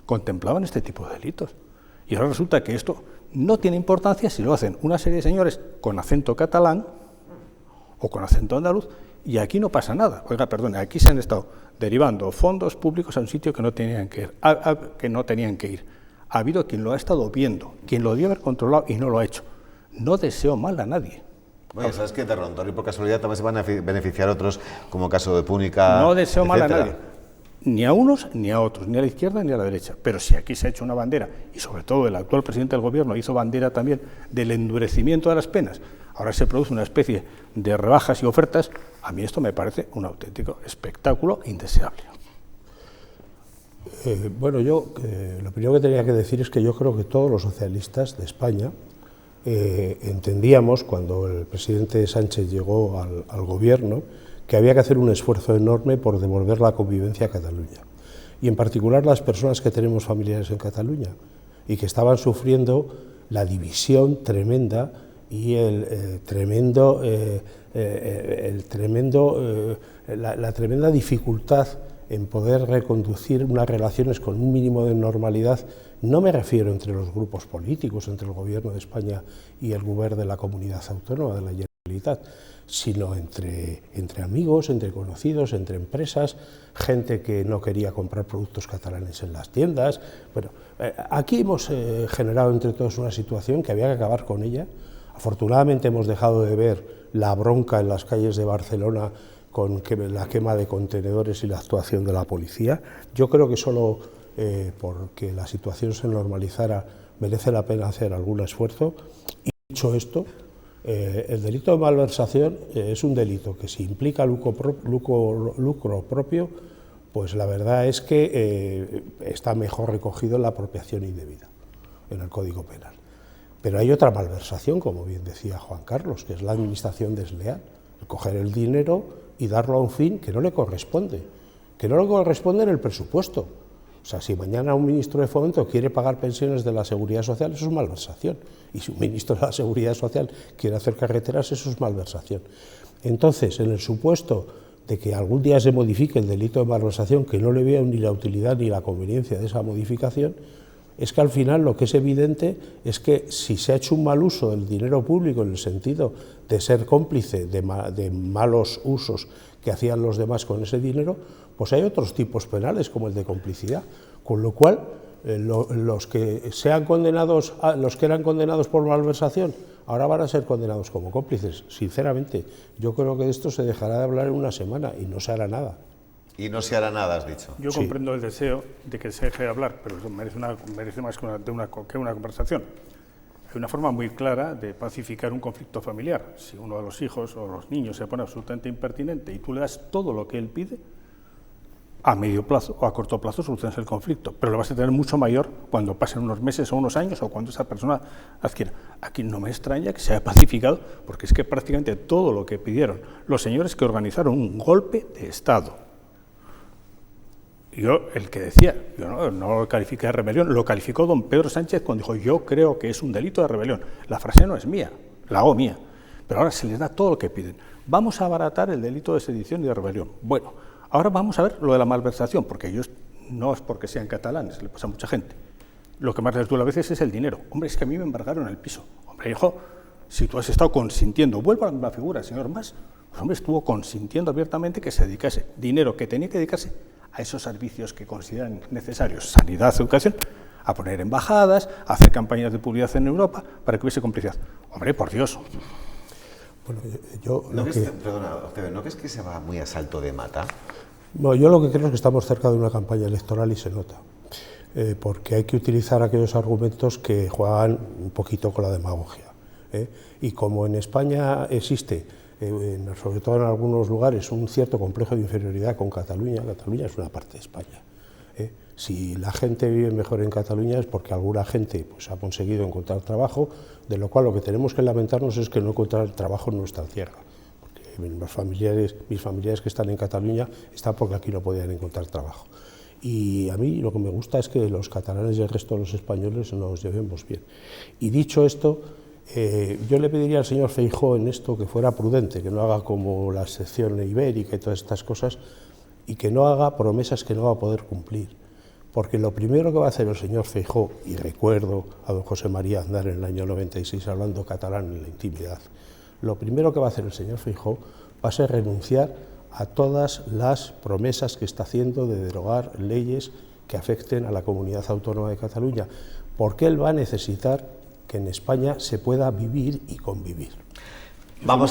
contemplaban este tipo de delitos. Y ahora resulta que esto no tiene importancia si lo hacen una serie de señores con acento catalán o con acento andaluz, y aquí no pasa nada. Oiga, perdone, aquí se han estado derivando fondos públicos a un sitio que no tenían que ir. Ha habido quien lo ha estado viendo, quien lo debió haber controlado y no lo ha hecho. No deseo mal a nadie. Bueno, ¿sabes que de Rontor y por casualidad también se van a beneficiar otros, como el caso de Púnica? No deseo mal a nadie, ni a unos ni a otros, ni a la izquierda ni a la derecha. Pero si aquí se ha hecho una bandera, y sobre todo el actual presidente del Gobierno hizo bandera también del endurecimiento de las penas, ahora se produce una especie de rebajas y ofertas, a mí esto me parece un auténtico espectáculo indeseable. Bueno, yo lo primero que tenía que decir es que yo creo que todos los socialistas de España entendíamos, cuando el presidente Sánchez llegó al Gobierno, que había que hacer un esfuerzo enorme por devolver la convivencia a Cataluña. Y en particular las personas que tenemos familiares en Cataluña y que estaban sufriendo la división tremenda y la tremenda dificultad en poder reconducir unas relaciones con un mínimo de normalidad. No me refiero entre los grupos políticos, entre el Gobierno de España y el Govern de la Comunidad Autónoma de la Generalitat, sino entre amigos, entre conocidos, entre empresas, gente que no quería comprar productos catalanes en las tiendas. Bueno, aquí hemos generado entre todos una situación que había que acabar con ella. Afortunadamente hemos dejado de ver la bronca en las calles de Barcelona con la quema de contenedores y la actuación de la policía. Yo creo que solo porque la situación se normalizara merece la pena hacer algún esfuerzo. Y dicho esto, el delito de malversación es un delito que si implica lucro propio, pues la verdad es que está mejor recogido en la apropiación indebida, en el Código Penal. Pero hay otra malversación, como bien decía Juan Carlos, que es la administración desleal, coger el dinero y darlo a un fin que no le corresponde en el presupuesto. O sea, si mañana un ministro de Fomento quiere pagar pensiones de la Seguridad Social, eso es malversación. Y si un ministro de la Seguridad Social quiere hacer carreteras, eso es malversación. Entonces, en el supuesto de que algún día se modifique el delito de malversación, que no le veo ni la utilidad ni la conveniencia de esa modificación, es que al final lo que es evidente es que si se ha hecho un mal uso del dinero público en el sentido de ser cómplice de malos usos que hacían los demás con ese dinero, pues hay otros tipos penales como el de complicidad, con lo cual los que eran condenados por malversación ahora van a ser condenados como cómplices. Sinceramente, yo creo que de esto se dejará de hablar en una semana y no se hará nada. Y no se hará nada, has dicho. Yo comprendo el deseo de que se deje de hablar, pero eso merece más que una conversación. Hay una forma muy clara de pacificar un conflicto familiar. Si uno de los hijos o los niños se pone absolutamente impertinente y tú le das todo lo que él pide, a medio plazo o a corto plazo solucionas el conflicto, pero lo vas a tener mucho mayor cuando pasen unos meses o unos años o cuando esa persona adquiera. Aquí no me extraña que se haya pacificado, porque es que prácticamente todo lo que pidieron los señores que organizaron un golpe de Estado. Yo, el que decía, yo no lo califiqué de rebelión, lo calificó don Pedro Sánchez cuando dijo, yo creo que es un delito de rebelión. La frase no es mía, la hago mía, pero ahora se les da todo lo que piden. Vamos a abaratar el delito de sedición y de rebelión. Bueno, ahora vamos a ver lo de la malversación, porque ellos no es porque sean catalanes, le pasa a mucha gente. Lo que más les duele a veces es el dinero. Hombre, es que a mí me embargaron el piso. Hombre, hijo, si tú has estado consintiendo, vuelvo a la figura, señor Mas, pues hombre, estuvo consintiendo abiertamente que se dedicase dinero que tenía que dedicarse a esos servicios que consideran necesarios, sanidad, educación, a poner embajadas, a hacer campañas de publicidad en Europa para que hubiese complicidad. Hombre, por Dios. Bueno, yo Perdona, Octavio, ¿no crees que se va muy a salto de mata? No, yo lo que creo es que estamos cerca de una campaña electoral y se nota, porque hay que utilizar aquellos argumentos que juegan un poquito con la demagogia. Y como en España existe, sobre todo en algunos lugares, un cierto complejo de inferioridad con Cataluña, Cataluña es una parte de España. Si la gente vive mejor en Cataluña es porque alguna gente pues, ha conseguido encontrar trabajo, de lo cual lo que tenemos que lamentarnos es que no encontrar trabajo en nuestra tierra. Porque mis familiares que están en Cataluña están porque aquí no podían encontrar trabajo. Y a mí lo que me gusta es que los catalanes y el resto de los españoles nos llevemos bien. Y dicho esto, yo le pediría al señor Feijóo en esto que fuera prudente, que no haga como la sección ibérica y todas estas cosas, y que no haga promesas que no va a poder cumplir. Porque lo primero que va a hacer el señor Feijóo, y recuerdo a don José María Aznar en el año 96 hablando catalán en la intimidad, lo primero que va a hacer el señor Feijóo va a ser renunciar a todas las promesas que está haciendo de derogar leyes que afecten a la comunidad autónoma de Cataluña, porque él va a necesitar que en España se pueda vivir y convivir. Vamos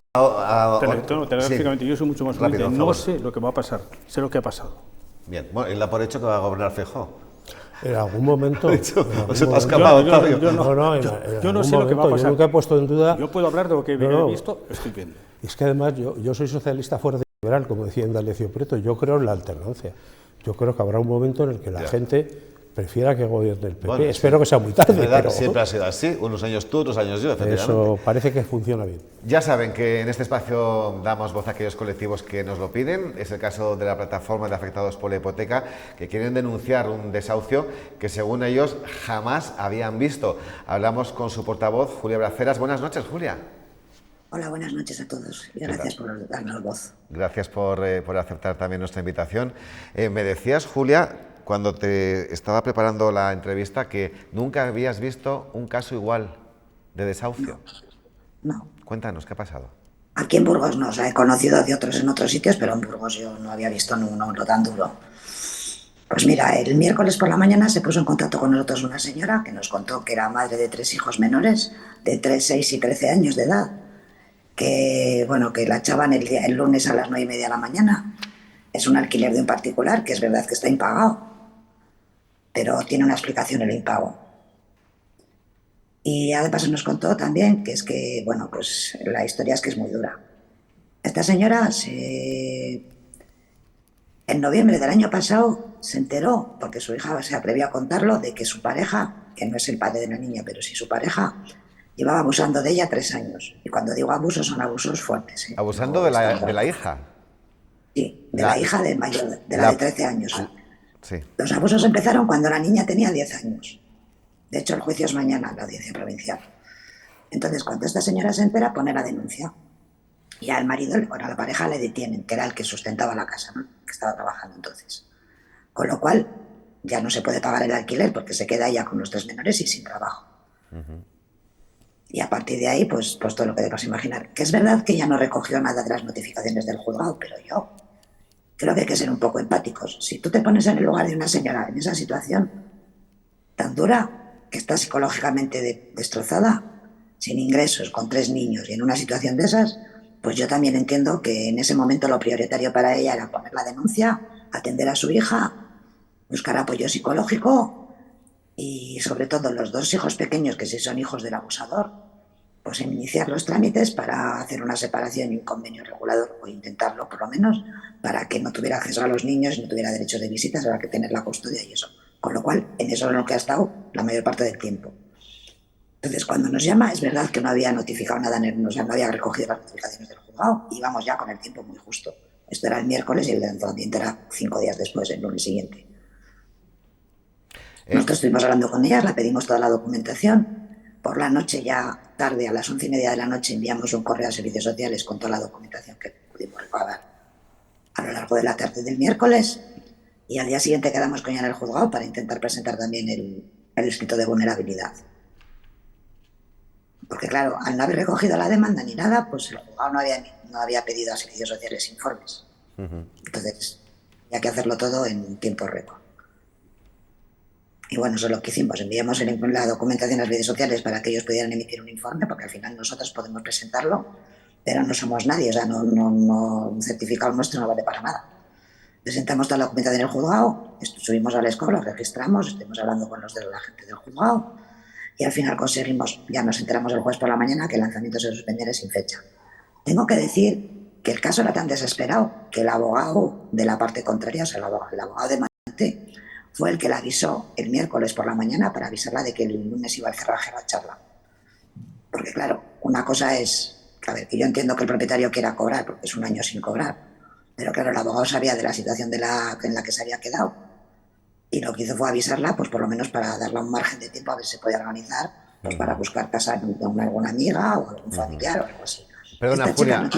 Telegráficamente, sí. Yo soy mucho más rápido, no sé lo que va a pasar, sé lo que ha pasado. Bien, bueno, él da por hecho que va a gobernar Feijóo. En algún momento... ¿Se te ha escapado, Octavio? Yo no sé lo que va a pasar. Yo nunca he puesto en duda... Yo puedo hablar de lo que he visto, estoy viendo. Es que además yo soy socialista fuerte y liberal, como decía Indalecio Prieto, yo creo en la alternancia. Yo creo que habrá un momento en el que la gente prefiera que gobierne el PP. Bueno, espero que sea muy tarde. Pero siempre ha sido así, unos años tú, otros años yo, efectivamente. Eso parece que funciona bien. Ya saben que en este espacio damos voz a aquellos colectivos que nos lo piden. Es el caso de la plataforma de afectados por la hipoteca, que quieren denunciar un desahucio que según ellos jamás habían visto. Hablamos con su portavoz, Julia Braceras. Buenas noches, Julia. Hola, buenas noches a todos y gracias por darnos voz. Gracias por aceptar también nuestra invitación. Me decías, Julia, cuando te estaba preparando la entrevista, que nunca habías visto un caso igual de desahucio. No. Cuéntanos, ¿qué ha pasado? Aquí en Burgos no, o sea, he conocido de otros en otros sitios, pero en Burgos yo no había visto uno tan duro. Pues mira, el miércoles por la mañana se puso en contacto con nosotros una señora que nos contó que era madre de 3 hijos menores, de 3, 6 y 13 años de edad, que, bueno, que la echaban el lunes a las 9:30 de la mañana. Es un alquiler de un particular, que es verdad que está impagado, pero tiene una explicación el impago. Y además nos contó también que es que, bueno, pues la historia es que es muy dura. Esta señora en noviembre del año pasado se enteró, porque su hija se atrevió a contarlo, de que su pareja, que no es el padre de la niña, pero sí su pareja, llevaba abusando de ella 3 años. Y cuando digo abusos, son abusos fuertes. ¿Abusando de la hija? Sí, de la hija del mayor, de la de 13 años. Sí. Los abusos empezaron cuando la niña tenía 10 años. De hecho, el juicio es mañana en la audiencia provincial. Entonces, cuando esta señora se entera, pone la denuncia. Y al marido, bueno, a la pareja le detienen, que era el que sustentaba la casa, ¿no? Que estaba trabajando entonces. Con lo cual, ya no se puede pagar el alquiler porque se queda ella con los 3 menores y sin trabajo. Y a partir de ahí, pues todo lo que debas imaginar. Que es verdad que ella no recogió nada de las notificaciones del juzgado, pero yo creo que hay que ser un poco empáticos. Si tú te pones en el lugar de una señora en esa situación tan dura, que está psicológicamente destrozada, sin ingresos, con 3 niños y en una situación de esas, pues yo también entiendo que en ese momento lo prioritario para ella era poner la denuncia, atender a su hija, buscar apoyo psicológico y sobre todo los 2 hijos pequeños, que sí son hijos del abusador, pues iniciar los trámites para hacer una separación y un convenio regulador, o intentarlo por lo menos, para que no tuviera acceso a los niños y no tuviera derecho de visitas, habrá que tener la custodia y eso. Con lo cual, en eso es en lo que ha estado la mayor parte del tiempo. Entonces, cuando nos llama, es verdad que no había notificado nada, no había recogido las notificaciones del juzgado y vamos ya con el tiempo muy justo. Esto era el miércoles y el lanzamiento era 5 días después, el lunes siguiente. Nosotros estuvimos hablando con ellas, la pedimos toda la documentación. Por la noche, ya tarde, a las 11:30 de la noche, enviamos un correo a Servicios Sociales con toda la documentación que pudimos recabar a lo largo de la tarde del miércoles. Y al día siguiente quedamos con ella en el juzgado para intentar presentar también el escrito de vulnerabilidad. Porque claro, al no haber recogido la demanda ni nada, pues el juzgado no había pedido a Servicios Sociales informes. Entonces, había que hacerlo todo en tiempo récord. Y bueno, eso es lo que hicimos. Enviamos la documentación a las redes sociales para que ellos pudieran emitir un informe, porque al final nosotros podemos presentarlo, pero no somos nadie, o sea, un certificado nuestro no vale para nada. Presentamos toda la documentación en el juzgado, subimos al ESCO, lo registramos, estuvimos hablando con la gente del juzgado y al final conseguimos, ya nos enteramos el jueves por la mañana, que el lanzamiento se suspendiera sin fecha. Tengo que decir que el caso era tan desesperado que el abogado de la parte contraria, o sea, el abogado demandante, fue el que la avisó el miércoles por la mañana para avisarla de que el lunes iba al cerraje la charla. Porque claro, una cosa es, a ver, que yo entiendo que el propietario quiera cobrar, porque es un año sin cobrar, pero claro, el abogado sabía de la situación en la que se había quedado y lo que hizo fue avisarla, pues por lo menos para darle un margen de tiempo a ver si se podía organizar, pues para buscar casa de alguna amiga o algún familiar o algo así. Perdona, Julia,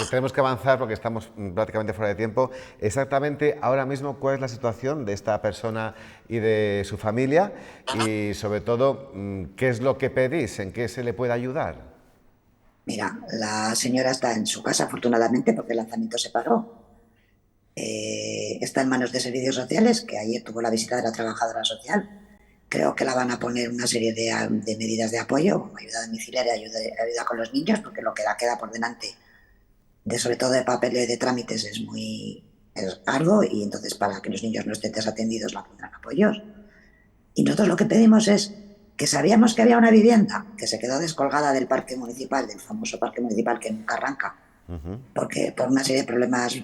tenemos que avanzar porque estamos prácticamente fuera de tiempo. Exactamente ahora mismo, ¿cuál es la situación de esta persona y de su familia? Y sobre todo, ¿qué es lo que pedís? ¿En qué se le puede ayudar? Mira, la señora está en su casa, afortunadamente, porque el lanzamiento se paró. Está en manos de Servicios Sociales, que ayer tuvo la visita de la trabajadora social. Creo que la van a poner una serie de medidas de apoyo, como ayuda domiciliaria, ayuda con los niños, porque lo que queda por delante, sobre todo de papel y de trámites, es arduo, y entonces para que los niños no estén desatendidos la pondrán apoyos. Y nosotros lo que pedimos es que sabíamos que había una vivienda que se quedó descolgada del parque municipal, del famoso parque municipal que nunca arranca, porque por una serie de problemas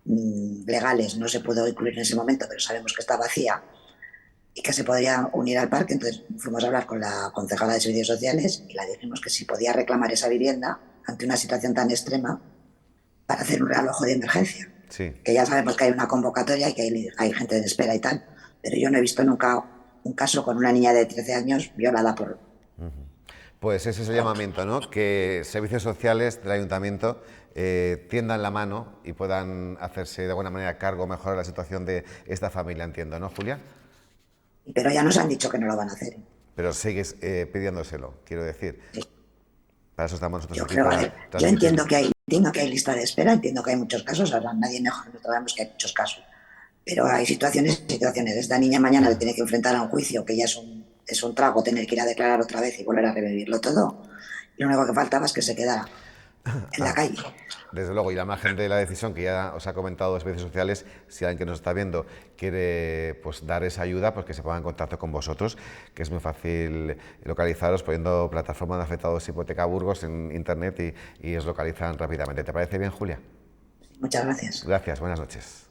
legales no se pudo incluir en ese momento, pero sabemos que está vacía y que se podría unir al parque. Entonces fuimos a hablar con la concejala de Servicios Sociales y le dijimos que si podía reclamar esa vivienda ante una situación tan extrema para hacer un realojo de emergencia. Sí. Que ya sabemos que hay una convocatoria y que hay gente en espera y tal, pero yo no he visto nunca un caso con una niña de 13 años violada por... Pues ese es el llamamiento, ¿no? Que Servicios Sociales del Ayuntamiento tiendan la mano y puedan hacerse de alguna manera cargo, mejorar la situación de esta familia, entiendo, ¿no, Julia? Pero ya nos han dicho que no lo van a hacer. Pero sigues pidiéndoselo, quiero decir. Sí. Para eso estamos nosotros aquí. Yo entiendo que hay lista de espera, entiendo que hay muchos casos, ahora nadie mejor, no sabemos que hay muchos casos. Pero hay situaciones. Esta niña mañana le tiene que enfrentar a un juicio que ya es un trago tener que ir a declarar otra vez y volver a revivirlo todo. Y lo único que faltaba es que se quedara en la calle. Desde luego, y la margen de la decisión que ya os ha comentado Servicios Sociales, si alguien que nos está viendo quiere dar esa ayuda, pues que se ponga en contacto con vosotros, que es muy fácil localizaros poniendo plataforma de afectados Hipoteca Burgos en internet y os localizan rápidamente. ¿Te parece bien, Julia? Muchas gracias. Gracias, buenas noches.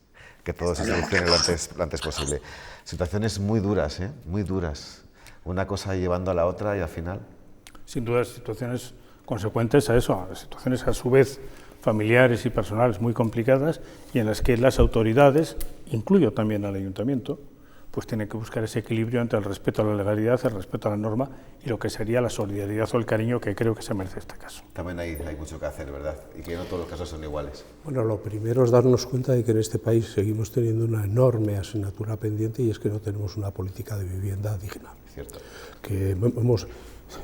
Que todo se solucione lo antes posible. Situaciones muy duras, muy duras. Una cosa llevando a la otra y al final... Sin duda, situaciones consecuentes a eso, a situaciones a su vez familiares y personales muy complicadas y en las que las autoridades, incluyo también al ayuntamiento, pues tiene que buscar ese equilibrio entre el respeto a la legalidad, el respeto a la norma y lo que sería la solidaridad o el cariño que creo que se merece este caso. También hay mucho que hacer, ¿verdad? Y que no todos los casos son iguales. Bueno, lo primero es darnos cuenta de que en este país seguimos teniendo una enorme asignatura pendiente, y es que no tenemos una política de vivienda digna. Cierto. Que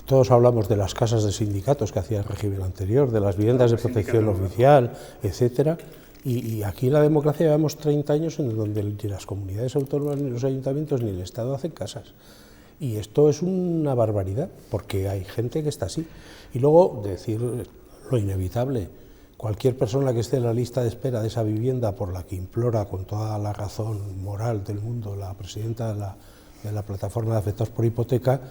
todos hablamos de las casas de sindicatos que hacía el régimen anterior, de las viviendas de protección oficial, etcétera. Y aquí en la democracia llevamos 30 años en donde ni las comunidades autónomas, ni los ayuntamientos, ni el Estado hacen casas. Y esto es una barbaridad, porque hay gente que está así. Y luego decir lo inevitable: cualquier persona que esté en la lista de espera de esa vivienda, por la que implora con toda la razón moral del mundo la presidenta de la plataforma de afectados por hipoteca,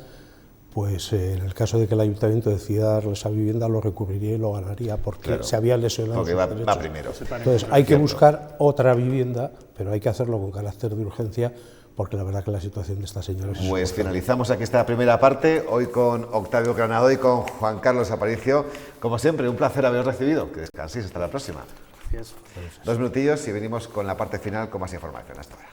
pues en el caso de que el ayuntamiento decida darle esa vivienda, lo recurriría y lo ganaría, porque claro, se había lesionado sus derechos. Va primero. Entonces hay que buscar otra vivienda, pero hay que hacerlo con carácter de urgencia, porque la verdad que la situación de esta señora es... Pues finalizamos aquí esta primera parte, hoy con Octavio Granado y con Juan Carlos Aparicio. Como siempre, un placer haberos recibido. Que descanséis, hasta la próxima. Gracias. 2 minutillos y venimos con la parte final con más información. Hasta ahora.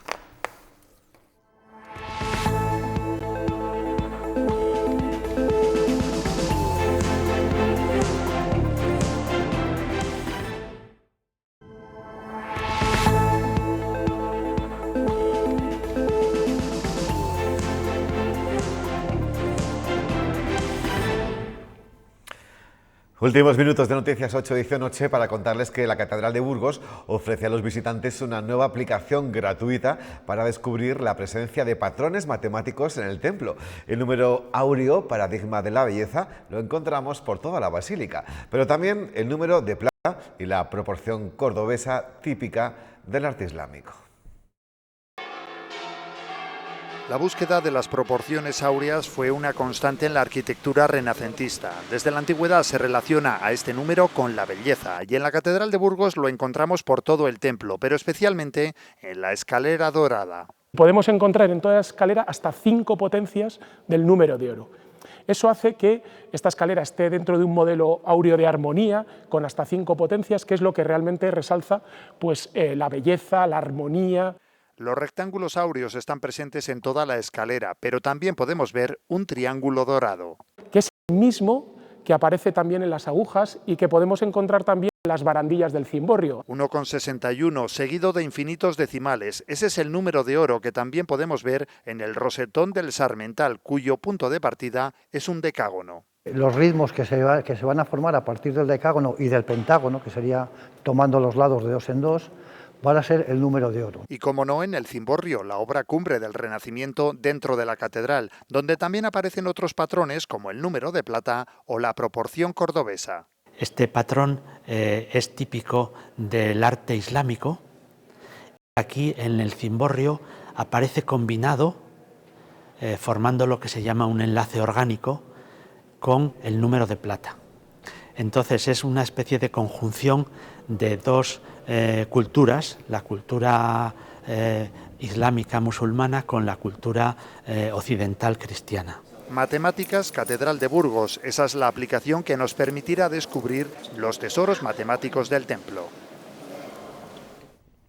Últimos minutos de Noticias 8, edición noche, para contarles que la Catedral de Burgos ofrece a los visitantes una nueva aplicación gratuita para descubrir la presencia de patrones matemáticos en el templo. El número áureo, paradigma de la belleza, lo encontramos por toda la basílica, pero también el número de plata y la proporción cordobesa típica del arte islámico. La búsqueda de las proporciones áureas fue una constante en la arquitectura renacentista. Desde la antigüedad se relaciona a este número con la belleza, y en la Catedral de Burgos lo encontramos por todo el templo, pero especialmente en la escalera dorada. Podemos encontrar en toda la escalera hasta 5 potencias del número de oro. Eso hace que esta escalera esté dentro de un modelo áureo de armonía, con hasta 5 potencias, que es lo que realmente resalza pues, la belleza, la armonía. Los rectángulos áureos están presentes en toda la escalera, pero también podemos ver un triángulo dorado, que es el mismo que aparece también en las agujas y que podemos encontrar también en las barandillas del cimborrio. 1,61, seguido de infinitos decimales. Ese es el número de oro que también podemos ver en el rosetón del sarmental, cuyo punto de partida es un decágono. Los ritmos que se van a formar a partir del decágono y del pentágono, que sería tomando los lados de 2 en 2, van a ser el número de oro. Y como no, en el cimborrio, la obra cumbre del Renacimiento dentro de la catedral, donde también aparecen otros patrones como el número de plata o la proporción cordobesa. Este patrón es típico del arte islámico. Aquí en el cimborrio aparece combinado, formando lo que se llama un enlace orgánico con el número de plata. Entonces es una especie de conjunción de dos culturas, la cultura islámica musulmana con la cultura occidental cristiana. Matemáticas Catedral de Burgos, esa es la aplicación que nos permitirá descubrir los tesoros matemáticos del templo.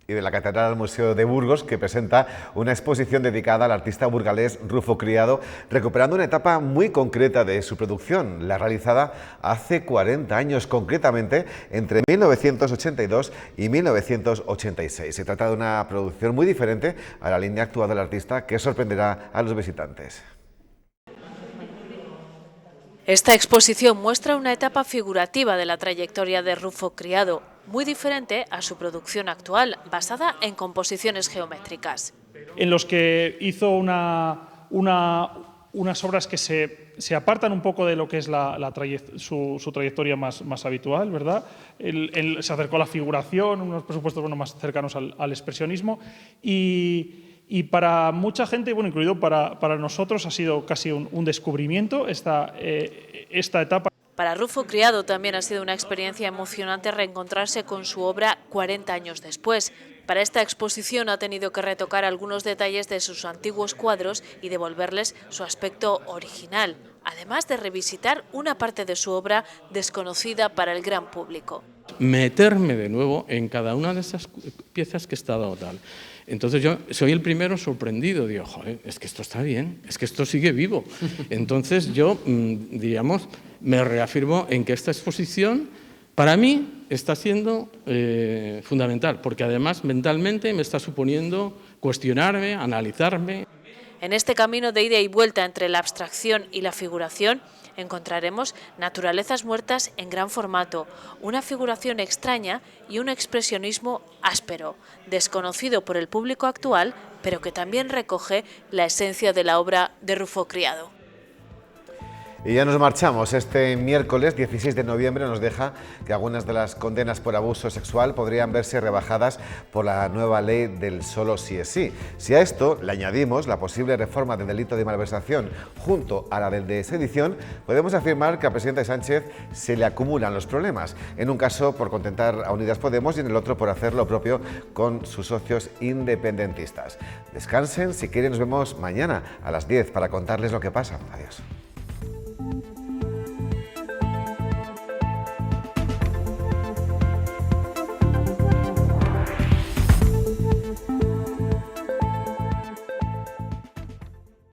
Y de la Catedral al Museo de Burgos, que presenta una exposición dedicada al artista burgalés Rufo Criado, recuperando una etapa muy concreta de su producción, la realizada hace 40 años, concretamente entre 1982 y 1986. Se trata de una producción muy diferente a la línea actual del artista, que sorprenderá a los visitantes. Esta exposición muestra una etapa figurativa de la trayectoria de Rufo Criado, muy diferente a su producción actual, basada en composiciones geométricas. En los que hizo unas obras que se apartan un poco de lo que es su trayectoria más habitual, ¿verdad? Él se acercó a la figuración, unos presupuestos más cercanos al expresionismo, y para mucha gente, bueno, incluido para nosotros, ha sido casi un descubrimiento esta etapa. Para Rufo Criado también ha sido una experiencia emocionante reencontrarse con su obra 40 años después. Para esta exposición ha tenido que retocar algunos detalles de sus antiguos cuadros y devolverles su aspecto original, además de revisitar una parte de su obra desconocida para el gran público. Meterme de nuevo en cada una de esas piezas que he estado tal. Entonces yo soy el primero sorprendido, digo, joder, es que esto está bien, es que esto sigue vivo. Entonces yo, diríamos, me reafirmo en que esta exposición para mí está siendo fundamental, porque además mentalmente me está suponiendo cuestionarme, analizarme. En este camino de ida y vuelta entre la abstracción y la figuración encontraremos naturalezas muertas en gran formato, una figuración extraña y un expresionismo áspero, desconocido por el público actual, pero que también recoge la esencia de la obra de Rufo Criado. Y ya nos marchamos. Este miércoles 16 de noviembre nos deja que algunas de las condenas por abuso sexual podrían verse rebajadas por la nueva ley del solo sí es sí. Si a esto le añadimos la posible reforma del delito de malversación junto a la del de sedición, podemos afirmar que al presidente Sánchez se le acumulan los problemas. En un caso por contentar a Unidas Podemos y en el otro por hacer lo propio con sus socios independentistas. Descansen, si quieren nos vemos mañana a las 10 para contarles lo que pasa. Adiós.